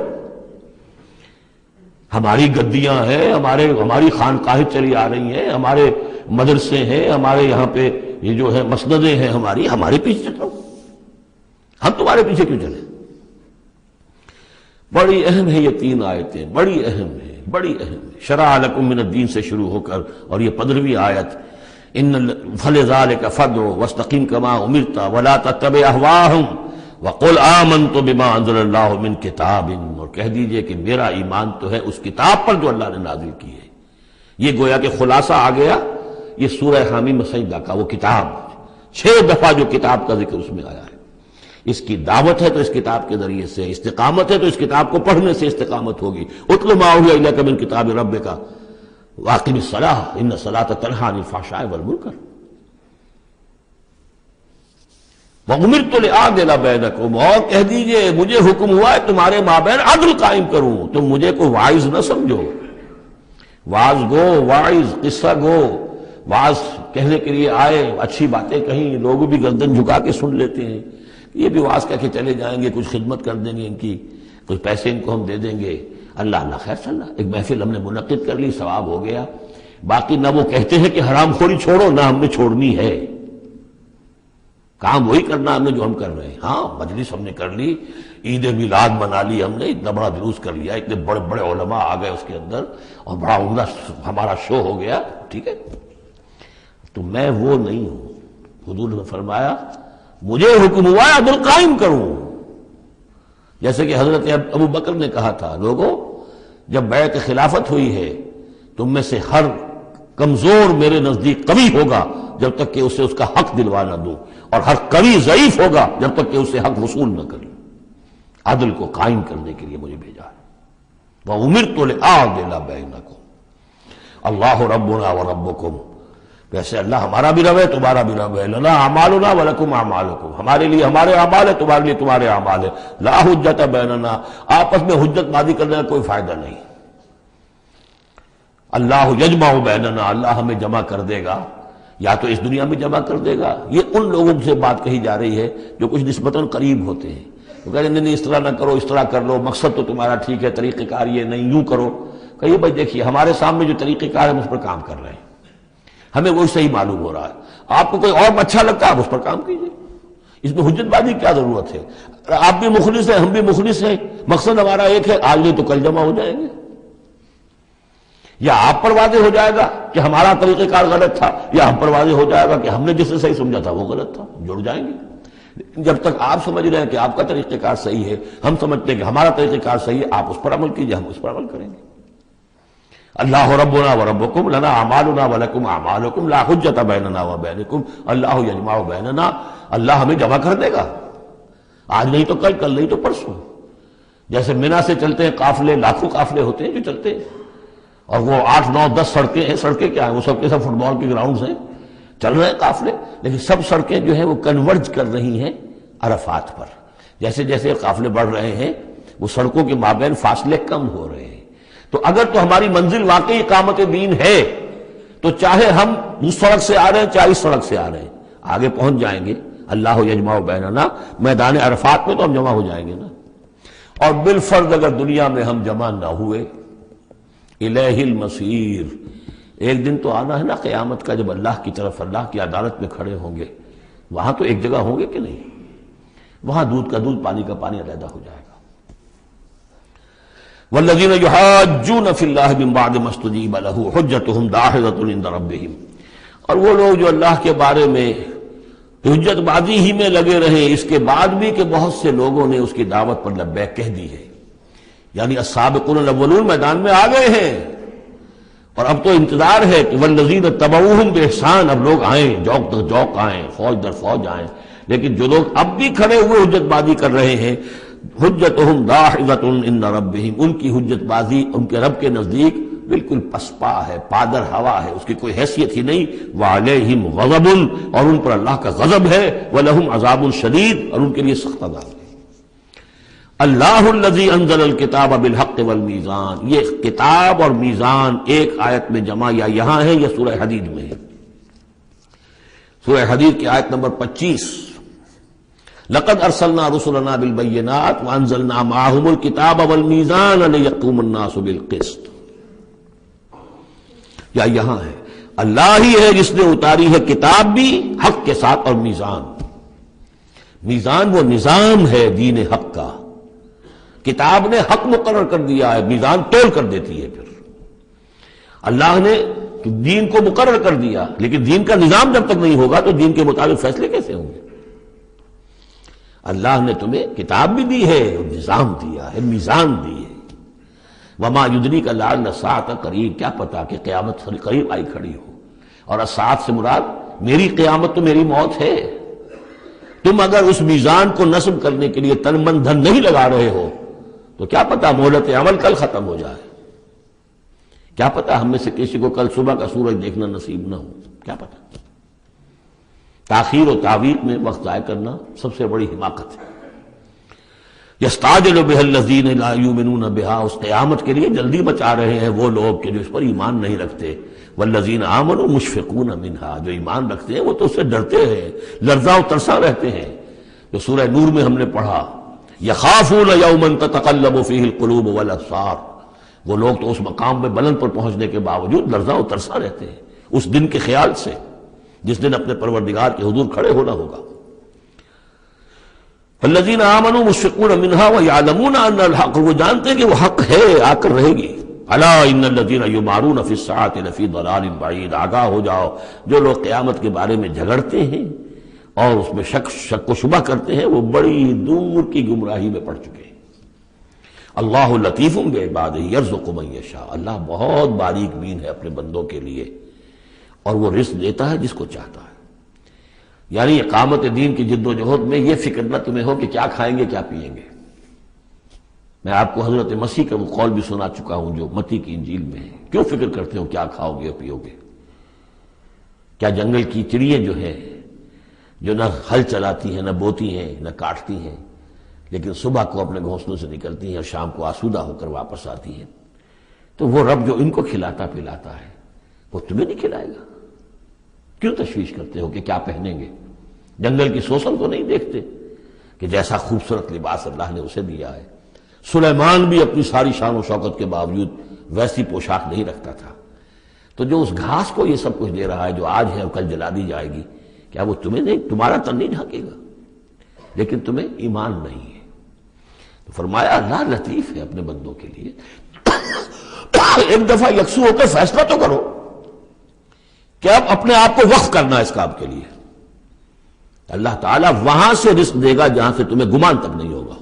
ہماری گدیاں ہیں، ہماری خانقاہیں چلی آ رہی ہیں، ہمارے مدرسے ہیں، ہمارے یہاں پہ یہ جو ہے مسندیں ہیں ہمارے پیچھے چلو، ہم تمہارے پیچھے کیوں چلیں. بڑی اہم ہے یہ 3 آیتیں، بڑی اہم ہے، بڑی اہم ہے. شرع لکم من الدین سے شروع ہو کر اور یہ 15ویں آیت فلذلک فادع واستقم کما امرت ولا تتبع اهواءهم وقل آمنت بما انزل اللہ من کتاب. اور کہہ دیجئے کہ میرا ایمان تو ہے اس کتاب پر جو اللہ نے نازل کی ہے. یہ گویا کہ خلاصہ آ گیا یہ سورہ حامیم سجدہ کا، وہ کتاب 6 دفعہ جو کتاب کا ذکر اس میں آیا ہے. اس کی دعوت ہے تو اس کتاب کے ذریعے سے، استقامت ہے تو اس کتاب کو پڑھنے سے استقامت ہوگی. اتل ما اوحی الیک من کتاب ربک واقم الصلاۃ ان الصلاۃ تنہی عن الفحشاء والمنکر وَأُمِرْتُ لِأَعْدِلَ بَيْنَكُمْ. اور کہہ دیجئے مجھے حکم ہوا ہے تمہارے مابین عدل قائم کروں. تم مجھے کوئی واعظ نہ سمجھو، واعظ گو، واعظ قصہ گو. واعظ کہنے کے لیے آئے، اچھی باتیں کہیں، لوگ بھی گردن جھکا کے سن لیتے ہیں. یہ بھی واعظ کہہ کے چلے جائیں گے، کچھ خدمت کر دیں گے ان کی، کچھ پیسے ان کو ہم دے دیں گے. اللہ خیر صلی اللہ، ایک محفل ہم نے منعقد کر لی، ثواب ہو گیا. باقی نہ وہ کہتے ہیں کہ حرام خوری چھوڑو، نہ ہم نے چھوڑنی ہے. کام وہی کرنا ہم نے جو ہم کر رہے ہیں. ہاں مجلس ہم نے کر لی، عید میلاد منا لی ہم نے، اتنا بڑا جلوس کر لیا، اتنے بڑے بڑے علماء آ گئے اس کے اندر اور بڑا عمدہ ہمارا شو ہو گیا، ٹھیک ہے. تو میں وہ نہیں ہوں. حضور نے فرمایا مجھے حکم ہوا ہے عدل قائم کروں. جیسے کہ حضرت ابو بکر نے کہا تھا، لوگوں جب بیعت خلافت ہوئی ہے تم میں سے ہر کمزور میرے نزدیک قوی ہوگا جب تک کہ اسے اس کا حق دلوا نہ دوں، اور ہر قوی ضعیف ہوگا جب تک کہ اسے حق وصول نہ کروں. عدل کو قائم کرنے کے لیے مجھے بھیجا ہے. وَأُمِرْتُ لِأَعْدِلَ بَيْنَكُمْ اللَّهُ رَبُّنَا وَرَبُّكُمْ. ویسے اللہ ہمارا بھی رب ہے، تمہارا بھی رب ہے. لَنَا أَعْمَالُنَا وَلَكُمْ أَعْمَالُكُمْ. ہمارے لیے ہمارے اعمال ہے، تمہارے لیے تمہارے اعمال ہے. لَا حُجَّةَ بَيْنَنَا. آپس میں حجت بازی کرنے کا کوئی فائدہ نہیں. اللہ یجمع بیننا، اللہ ہمیں جمع کر دے گا، یا تو اس دنیا میں جمع کر دے گا. یہ ان لوگوں سے بات کہی جا رہی ہے جو کچھ نسبتاً قریب ہوتے ہیں. وہ کہتے ہیں نہیں اس طرح نہ کرو، اس طرح کر لو، مقصد تو تمہارا ٹھیک ہے، طریقہ کار یہ نہیں، یوں کرو. کہیے بھائی دیکھیے ہمارے سامنے جو طریقہ کار ہے ہم اس پر کام کر رہے ہیں، ہمیں وہی صحیح معلوم ہو رہا ہے. آپ کو کوئی اور اچھا لگتا ہے آپ اس پر کام کیجیے، اس میں حجت بازی کیا ضرورت ہے. آپ بھی مخلص ہیں، ہم بھی مخلص ہیں، مقصد ہمارا ایک ہے، آج نہیں تو کل جمع ہو جائیں گے. یا آپ پر واضح ہو جائے گا کہ ہمارا طریقہ کار غلط تھا، یا ہم پر واضح ہو جائے گا کہ ہم نے جسے صحیح سمجھا تھا وہ غلط تھا. جڑ جائیں گے. جب تک آپ سمجھ رہے ہیں کہ آپ کا طریقہ کار صحیح ہے، ہم سمجھتے ہیں کہ ہمارا طریقہ کار صحیح ہے، آپ اس پر عمل کیجئے، ہم اس پر عمل کریں گے. اللہ ربنا وربکم لنا اعمالنا ولکم اعمالکم لا حجۃ بیننا وبینکم اللہ یجمع بیننا. اللہ ہمیں جمع کر دے گا، آج نہیں تو کل، کل نہیں تو پرسوں. جیسے منی سے چلتے ہیں قافلے، لاکھوں قافلے ہوتے ہیں جو چلتے ہیں، اور وہ 8 9 10 سڑکیں ہیں. سڑکیں کیا ہیں؟ وہ سب کے سب فٹ بال کے گراؤنڈز ہیں، چل رہے ہیں قافلے. لیکن سب سڑکیں جو ہیں وہ کنورج کر رہی ہیں عرفات پر. جیسے جیسے قافلے بڑھ رہے ہیں وہ سڑکوں کے مابین فاصلے کم ہو رہے ہیں. تو اگر تو ہماری منزل واقعی اقامت دین ہے تو چاہے ہم اس سڑک سے آ رہے ہیں چاہے اس سڑک سے آ رہے ہیں، آگے پہنچ جائیں گے. اللہ یجمع بیننا، میدان عرفات میں تو ہم جمع ہو جائیں گے نا. اور بالفرض اگر دنیا میں ہم جمع نہ ہوئے، الیہ المصیر، ایک دن تو آنا ہے نا قیامت کا، جب اللہ کی طرف اللہ کی عدالت میں کھڑے ہوں گے. وہاں تو ایک جگہ ہوں گے کہ نہیں؟ وہاں دودھ کا دودھ پانی کا پانی علیحدہ ہو جائے گا. والذین یحاجون فی اللہ من بعد ما استجیب لہ حجتہم داحضۃ عند ربہم. اور وہ لوگ جو اللہ کے بارے میں حجت بازی ہی میں لگے رہے اس کے بعد بھی کہ بہت سے لوگوں نے اس کی دعوت پر لبیک کہہ دی ہے، یعنی السابقون الاولون میدان میں آ گئے ہیں. اور اب تو انتظار ہے کہ والذین تبعوہم بإحسان، اب لوگ آئیں، جوق در جوق آئیں، فوج در فوج آئیں. لیکن جو لوگ اب بھی کھڑے ہوئے حجت بازی کر رہے ہیں، حجتہم داحضۃ عند ربہم، ان کی حجت بازی ان کے رب کے نزدیک بالکل پسپا ہے، پادر ہوا ہے، اس کی کوئی حیثیت ہی نہیں۔ وعلیہم غضب، اور ان پر اللہ کا غضب ہے، ولہم عذاب شدید، اور ان کے لیے سخت عذاب ہے۔ اللہ الذی انزل الکتاب بالحق والمیزان، یہ کتاب اور میزان ایک آیت میں جمع یا یہاں ہے یا سورہ حدید میں ہے۔ سورہ حدید کی آیت نمبر 25، لقد ارسلنا رسلنا بالبینات وانزلنا معهم الکتاب والمیزان لیقوم الناس بالقسط، یا یہاں ہے اللہ ہی ہے جس نے اتاری ہے کتاب بھی حق کے ساتھ اور میزان۔ میزان وہ نظام ہے دین حق کا، کتاب نے حق مقرر کر دیا ہے، میزان تول کر دیتی ہے۔ پھر اللہ نے دین کو مقرر کر دیا، لیکن دین کا نظام جب تک نہیں ہوگا تو دین کے مطابق فیصلے کیسے ہوں گے؟ اللہ نے تمہیں کتاب بھی دی ہے، نظام دیا ہے، میزان دی ہے۔ وما یدریک لعل الساعۃ قریب، کیا پتا کہ قیامت قریب آئی کھڑی ہو۔ اور الساعۃ سے مراد میری قیامت تو میری موت ہے۔ تم اگر اس میزان کو نصب کرنے کے لیے تن من دھن نہیں لگا رہے ہو تو کیا پتا مہلت عمل کل ختم ہو جائے، کیا پتا ہم میں سے کسی کو کل صبح کا سورج دیکھنا نصیب نہ ہو، کیا پتا۔ تاخیر و تعویق میں وقت ضائع کرنا سب سے بڑی حماقت ہے۔ یستعجل بها الذین لا یؤمنون بها، اس قیامت کے لیے جلدی مچا رہے ہیں وہ لوگ کہ جو اس پر ایمان نہیں رکھتے۔ والذین آمنوا مشفقون منها، جو ایمان رکھتے ہیں وہ تو اس سے ڈرتے ہیں، لرزاں و ترساں رہتے ہیں۔ جو سورہ نور میں ہم نے پڑھا، یخافون یوما تتقلب فیہ القلوب والابصار، وہ لوگ تو اس مقام میں بلند پر پہنچنے کے باوجود لرزاں و ترساں رہتے ہیں اس دن کے خیال سے جس دن اپنے پروردگار کے حضور کھڑے ہونا ہوگا۔ الذین آمنوا مشفقون منها ویعلمون ان الحق، وہ جانتے ہیں کہ وہ حق ہے، آ کر رہے گی۔ الا ان الذین یمارون فی الساعۃ لفی ضلال بعید، آگاہ ہو جاؤ جو لوگ قیامت کے بارے میں جھگڑتے ہیں اور اس میں شک و شبہ کرتے ہیں وہ بڑی دور کی گمراہی میں پڑ چکے ہیں۔ اللہ لطیف بعبادہ یرزق من یشاء، اللہ بہت باریک بین ہے اپنے بندوں کے لیے اور وہ رزق دیتا ہے جس کو چاہتا ہے۔ یعنی اقامت دین کی جد و جہد میں یہ فکر نہ تمہیں ہو کہ کیا کھائیں گے کیا پئیں گے۔ میں آپ کو حضرت مسیح کا وہ قول بھی سنا چکا ہوں جو متی کی انجیل میں ہے، کیوں فکر کرتے ہو کیا کھاؤ گے اور پیو گے؟ کیا جنگل کی چڑیاں جو ہیں جو نہ ہل چلاتی ہیں نہ بوتی ہیں نہ کاٹتی ہیں لیکن صبح کو اپنے گھونسلوں سے نکلتی ہیں اور شام کو آسودہ ہو کر واپس آتی ہیں، تو وہ رب جو ان کو کھلاتا پلاتا ہے وہ تمہیں نہیں کھلائے گا؟ کیوں تشویش کرتے ہو کہ کیا پہنیں گے؟ جنگل کی سوسن کو نہیں دیکھتے کہ جیسا خوبصورت لباس اللہ نے اسے دیا ہے۔ سلیمان بھی اپنی ساری شان و شوکت کے باوجود ویسی پوشاک نہیں رکھتا تھا۔ تو جو اس گھاس کو یہ سب کچھ دے رہا ہے جو آج ہے اور کل جلا دی جائے گی، کیا وہ تمہیں نہیں، تمہارا تن نہیں ڈھانکے گا؟ لیکن تمہیں ایمان نہیں ہے۔ تو فرمایا اللہ لطیف ہے اپنے بندوں کے لیے۔ ایک دفعہ یکسو ہو کر فیصلہ تو کرو کہ اب اپنے آپ کو وقف کرنا ہے اس کام کے لیے۔ اللہ تعالیٰ وہاں سے رزق دے گا جہاں سے تمہیں گمان تک نہیں ہوگا۔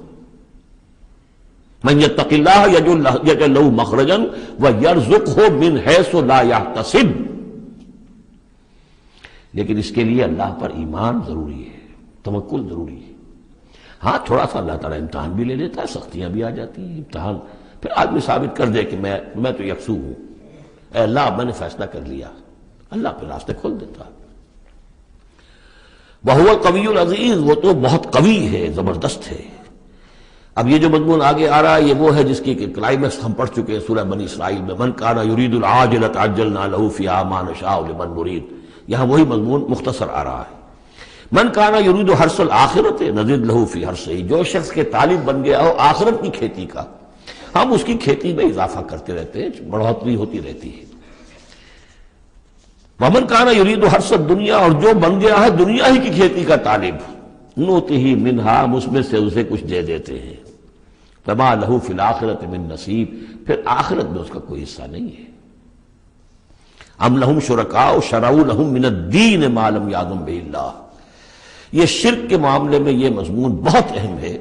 من یتق اللہ یجعل لہ مخرجا ویرزقہ من حیث لا یحتسب، لیکن اس کے لیے اللہ پر ایمان ضروری ہے، توکل ضروری ہے۔ ہاں تھوڑا سا اللہ تعالیٰ امتحان بھی لے لیتا ہے، سختیاں بھی آ جاتی ہیں، امتحان پھر آدمی ثابت کر دے کہ میں تو یکسو ہوں، اے اللہ اب میں نے فیصلہ کر لیا، اللہ پھر راستے کھول دیتا ہے۔ وَهُوَ الْقَوِيُّ الْعَزِيزُ، وہ تو بہت قوی ہے، زبردست ہے۔ اب یہ جو مضمون آگے آ رہا ہے یہ وہ ہے جس کی کلائمیکس ہم پڑھ چکے ہیں سورہ بنی اسرائیل میں، من کان یرید العاجلۃ عجلنا لہ فیہا ما نشاء لمن نرید، یہاں وہی مضمون مختصر آ رہا ہے۔ من کان یرید حرث الآخرۃ نزد لہ فی حرثہ، جو شخص کے طالب بن گیا ہو آخرت کی کھیتی کا، ہم اس کی کھیتی میں اضافہ کرتے رہتے ہیں، بڑھوتری ہوتی رہتی ہے۔ ومن کان یرید حرث الدنیا، اور جو بن گیا ہے دنیا ہی کی کھیتی کا طالب، نؤتہ منہا، ہم اس میں سے اسے کچھ دے دیتے ہیں، فما لہ فی الآخرۃ من نصیب، پھر آخرت میں اس کا کوئی حصہ نہیں ہے۔ ام لہم شرکاء شرعوا لہم من الدین ما لم یأذن بہ اللہ، یہ شرک کے معاملے میں یہ مضمون بہت اہم ہے۔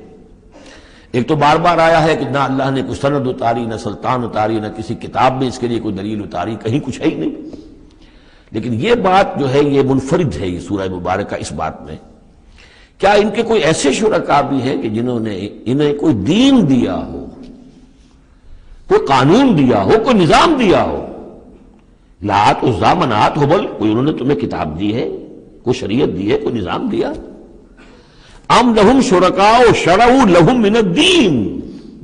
ایک تو بار بار آیا ہے کہ نہ اللہ نے کوئی سند اتاری، نہ سلطان اتاری، نہ کسی کتاب میں اس کے لیے کوئی دلیل اتاری، کہیں کچھ ہے ہی نہیں۔ لیکن یہ بات جو ہے یہ منفرد ہے یہ سورہ مبارکہ اس بات میں، کیا ان کے کوئی ایسے شرکاء بھی ہیں کہ جنہوں نے انہیں کوئی دین دیا ہو؟ کوئی قانون دیا ہو، کوئی نظام دیا ہو، لات عزا منات ہبل، کوئی انہوں نے تمہیں کتاب دی ہے، کوئی شریعت دی ہے، کوئی نظام دیا؟ ام لہم شرکاء شرعوا لہم من الدین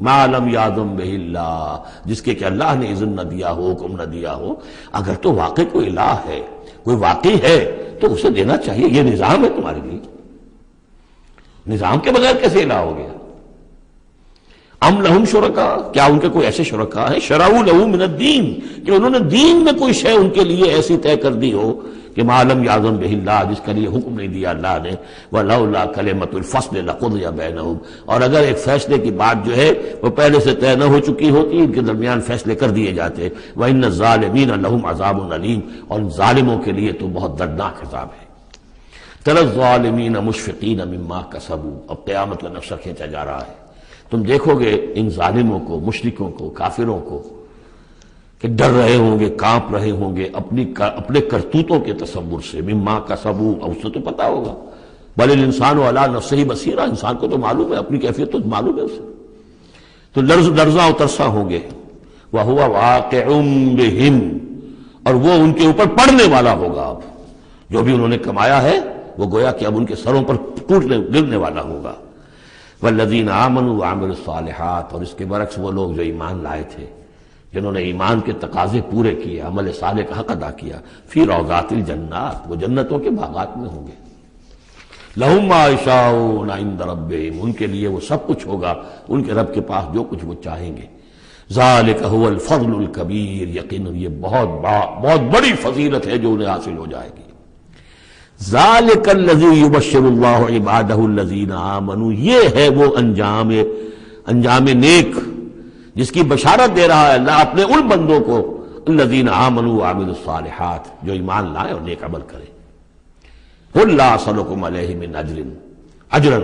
ما لم یاذن بہ اللہ، جس کے کہ اللہ نے اذن نہ دیا ہو، حکم نہ دیا ہو۔ اگر تو واقعی کوئی الہ ہے، کوئی واقعی ہے، تو اسے دینا چاہیے۔ یہ نظام ہے تمہارے لیے، نظام کے بغیر کیسے الہ ہو گیا؟ ام لہم شرکاء، کیا ان کے کوئی ایسے شرکاء ہیں شرعوا لہ من الدین، کہ انہوں نے دین میں کوئی شے ان کے لیے ایسی طے کر دی ہو کہ ما لم یاذن بہ اللہ، جس کے لیے حکم نہیں دیا اللہ نے، ولولا کلمۃ الفصل لقضی بینہم، اور اگر ایک فیصلے کی بات جو ہے وہ پہلے سے طے نہ ہو چکی ہوتی، ان کے درمیان فیصلے کر دیے جاتے۔ وان الظالمین لہم عذاب علیم، اور ظالموں کے لیے تو بہت دردناک عذاب ہے۔ تری الظالمین مشفقین مما کسبوا، اب قیامت کا نقشہ کھینچا جا رہا ہے۔ تم دیکھو گے ان ظالموں کو، مشرکوں کو، کافروں کو کہ ڈر رہے ہوں گے، کانپ رہے ہوں گے اپنے کرتوتوں کے تصور سے، مما کسبوا، اور اس سے تو پتا ہوگا، بل الانسان علی نفسہ بصیرہ، انسان کو تو معلوم ہے، اپنی کیفیت تو معلوم ہے اسے، تو لرزاں و ترساں ہوں گے۔ وَهُوَ وَاقِعٌ بِهِمْ، اور وہ ان کے اوپر پڑنے والا ہوگا۔ اب جو بھی انہوں نے کمایا ہے وہ گویا کہ اب ان کے سروں پر گرنے والا ہوگا۔ والذین آمنوا وعملوا الصالحات، اور اس کے برعکس وہ لوگ جو ایمان لائے تھے، جنہوں نے ایمان کے تقاضے پورے کیے، عمل صالح کا حق ادا کیا، فی روضات الجنات، وہ جنتوں کے باغات میں ہوں گے۔ لہم ما یشاءون عند ربہم، ان کے لیے وہ سب کچھ ہوگا ان کے رب کے پاس جو کچھ وہ چاہیں گے۔ ذالک هو الفضل الکبیر، یقیناً یہ بہت بڑی فضیلت ہے جو انہیں حاصل ہو جائے گی۔ ذالک الذی یبشر اللہ عبادہ الذین آمنوا، یہ ہے وہ انجام نیک جس کی بشارت دے رہا ہے اللہ اپنے ان بندوں کو، الذین آمنوا وعملوا الصالحات، جو ایمان لائیں اور نیک عمل کریں۔ قل لا اسألکم علیہ من اجرا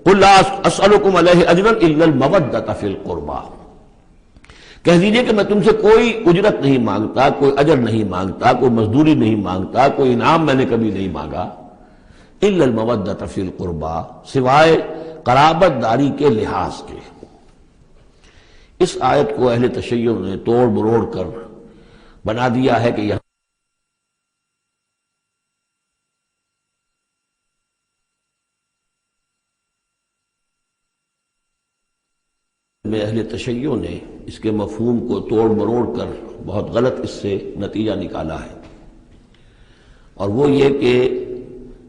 قل لا اسألکم علیہ اجرا الا المودۃ فی القربى، کہہ دیجئے کہ میں تم سے کوئی اجرت نہیں مانگتا، کوئی اجر نہیں مانگتا، کوئی مزدوری نہیں مانگتا، کوئی انعام میں نے کبھی نہیں مانگا، الا المودۃ فی القربى، سوائے قرابت داری کے لحاظ کے۔ اس آیت کو اہل تشیع نے توڑ مروڑ کر بنا دیا ہے کہ یہاں میں اہل تشیع نے اس کے مفہوم کو توڑ مروڑ کر بہت غلط اس سے نتیجہ نکالا ہے، اور وہ یہ کہ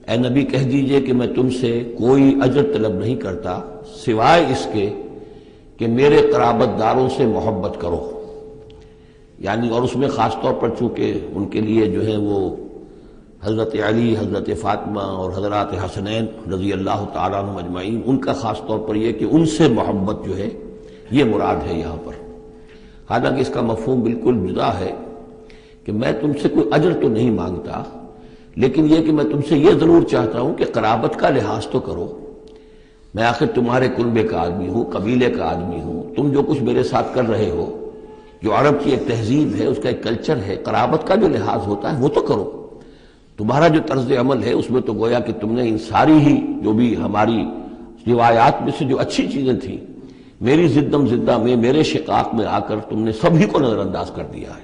اے نبی کہہ دیجئے کہ میں تم سے کوئی اجر طلب نہیں کرتا سوائے اس کے کہ میرے قرابت داروں سے محبت کرو، یعنی اور اس میں خاص طور پر چونکہ ان کے لیے جو ہے وہ حضرت علی، حضرت فاطمہ اور حضرات حسنین رضی اللہ تعالیٰ عنہم اجمعین، ان کا خاص طور پر یہ کہ ان سے محبت جو ہے یہ مراد ہے یہاں پر۔ حالانکہ اس کا مفہوم بالکل جدا ہے کہ میں تم سے کوئی اجر تو نہیں مانگتا، لیکن یہ کہ میں تم سے یہ ضرور چاہتا ہوں کہ قرابت کا لحاظ تو کرو، میں آخر تمہارے کنبے کا آدمی ہوں، قبیلے کا آدمی ہوں، تم جو کچھ میرے ساتھ کر رہے ہو، جو عرب کی ایک تہذیب ہے، اس کا ایک کلچر ہے، قرابت کا جو لحاظ ہوتا ہے وہ تو کرو۔ تمہارا جو طرز عمل ہے اس میں تو گویا کہ تم نے ان ساری ہی جو بھی ہماری روایات میں سے جو اچھی چیزیں تھیں، میری زدم زدہ میں، میرے شقاق میں آ کر تم نے سبھی کو نظر انداز کر دیا ہے۔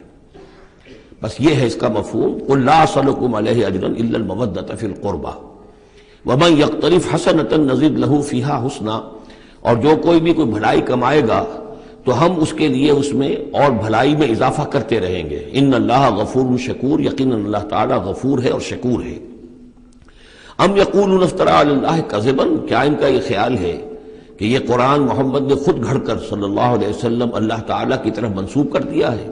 بس یہ ہے اس کا مفہوم۔ قل لا اسألکم علیہ اجرا الا المودۃ فی القربى ومن یقترف حسنۃ نزد لہ فیہا حسنا، اور جو کوئی بھی کوئی بھلائی کمائے گا تو ہم اس کے لیے اس میں اور بھلائی میں اضافہ کرتے رہیں گے۔ ان اللہ غفور شکور، یقیناً اللہ تعالیٰ غفور ہے اور شکور ہے۔ ام یقولون افترى علی اللہ کذبا، کیا ان کا یہ خیال ہے کہ یہ قرآن محمد نے خود گھڑ کر صلی اللہ علیہ وسلم اللہ تعالیٰ کی طرف منسوب کر دیا ہے؟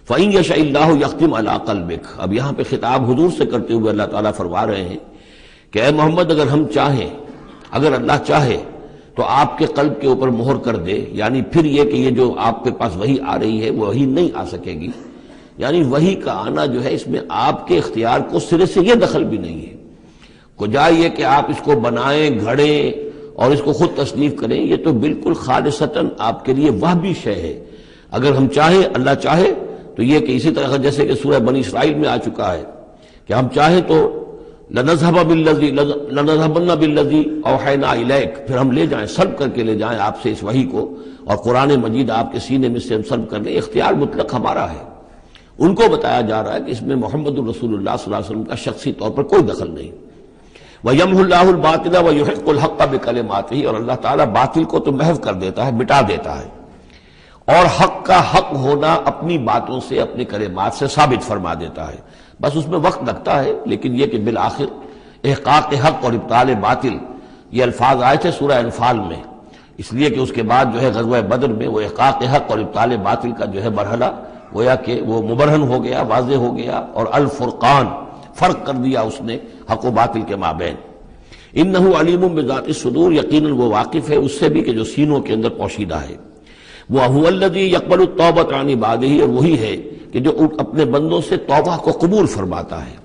فَإِن يَشَإِ اللَّهُ يَخْتِمْ عَلَىٰ قَلْبِكَ، اب یہاں پہ خطاب حضور سے کرتے ہوئے اللہ تعالیٰ فرما رہے ہیں کہ اے محمد اگر ہم چاہیں، اگر اللہ چاہے تو آپ کے قلب کے اوپر مہر کر دے، یعنی پھر یہ کہ یہ جو آپ کے پاس وحی آ رہی ہے وہ وحی نہیں آ سکے گی، یعنی وحی کا آنا جو ہے اس میں آپ کے اختیار کو سرے سے یہ دخل بھی نہیں ہے۔ کجا یہ کہ آپ اس کو بنائیں، گھڑیں اور اس کو خود تصنیف کریں، یہ تو بالکل خالصتاً آپ کے لیے وہبی شے ہے۔ اگر ہم چاہیں، اللہ چاہے تو یہ کہ اسی طرح جیسے کہ سورہ بنی اسرائیل میں آ چکا ہے کہ ہم چاہیں تو لنذهبن بالذی اوحینا الیک، پھر ہم لے جائیں، سلب کر کے لے جائیں آپ سے اس وحی کو، اور قرآن مجید آپ کے سینے میں سے ہم سلب کر لیں، اختیار مطلق ہمارا ہے۔ ان کو بتایا جا رہا ہے کہ اس میں محمد الرسول اللہ صلی اللہ علیہ وسلم کا شخصی طور پر کوئی دخل نہیں۔ وَيَمْحُ اللَّهُ الْبَاطِلَ وَيُحِقُّ الْحَقَّ بِكَلِمَاتِهِ، اور اللہ تعالیٰ باطل کو تو محو کر دیتا ہے، مٹا دیتا ہے، اور حق کا حق ہونا اپنی باتوں سے، اپنی کلمات سے ثابت فرما دیتا ہے۔ بس اس میں وقت لگتا ہے، لیکن یہ کہ بالآخر احقاق حق اور ابطال باطل، یہ الفاظ آئے تھے سورہ انفال میں، اس لیے کہ اس کے بعد جو ہے غزوہ بدر میں وہ احقاق حق اور ابطال باطل کا جو ہے مرحلہ گویا کہ وہ مبرہن ہو گیا، واضح ہو گیا، اور الفرقان، فرق کر دیا اس نے حق و باطل کے مابین۔ انہ علیم بذات الصدور، یقیناً وہ واقف ہے اس سے بھی کہ جو سینوں کے اندر پوشیدہ ہے۔ وَهُوَ الَّذِي يَقْبَلُ التَّوْبَةَ عَنْ عِبَادِهِ، اور وہی ہے کہ جو اپنے بندوں سے توبہ کو قبول فرماتا ہے۔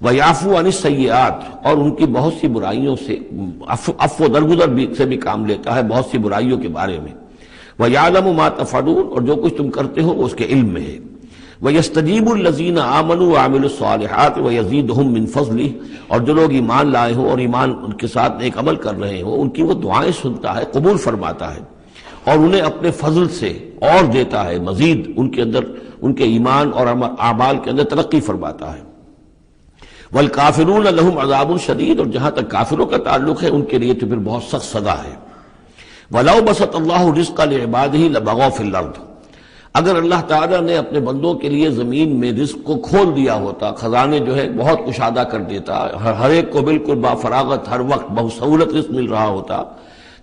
وَيَعْفُو عَنِ السَّيِّئَاتِ، اور ان کی بہت سی برائیوں سے عفو درگزر سے بھی کام لیتا ہے بہت سی برائیوں کے بارے میں۔ وَيَعْلَمُ مَا تَفْعَلُونَ، اور جو کچھ تم کرتے ہو وہ اس کے علم میں ہے۔ وَيَسْتَجِيبُ الَّذِينَ آمَنُوا وَعَمِلُوا الصَّالِحَاتِ وَيَزِيدُهُم مِّن فَضْلِهِ، اور جو لوگ ایمان لائے ہوں اور ایمان ان کے ساتھ نیک عمل کر رہے ہوں، ان کی وہ دعائیں سنتا ہے، قبول فرماتا ہے، اور انہیں اپنے فضل سے اور دیتا ہے، مزید ان کے اندر، ان کے ایمان اور اعمال کے اندر ترقی فرماتا ہے۔ وَالْكَافِرُونَ لَهُمْ عَذَابٌ شَدِيدٌ، اور جہاں تک کافروں کا تعلق ہے ان کے لیے تو پھر بہت سخت سزا ہے۔ وَلَوْ بَسَطَ اللَّهُ الرِّزْقَ لِعِبَادِهِ لَبَغَوْا فِي الْأَرْضِ، اگر اللہ تعالیٰ نے اپنے بندوں کے لیے زمین میں رزق کو کھول دیا ہوتا، خزانے جو ہے بہت کشادہ کر دیتا، ہر ایک کو بالکل با فراغت ہر وقت بسہولت رزق مل رہا ہوتا،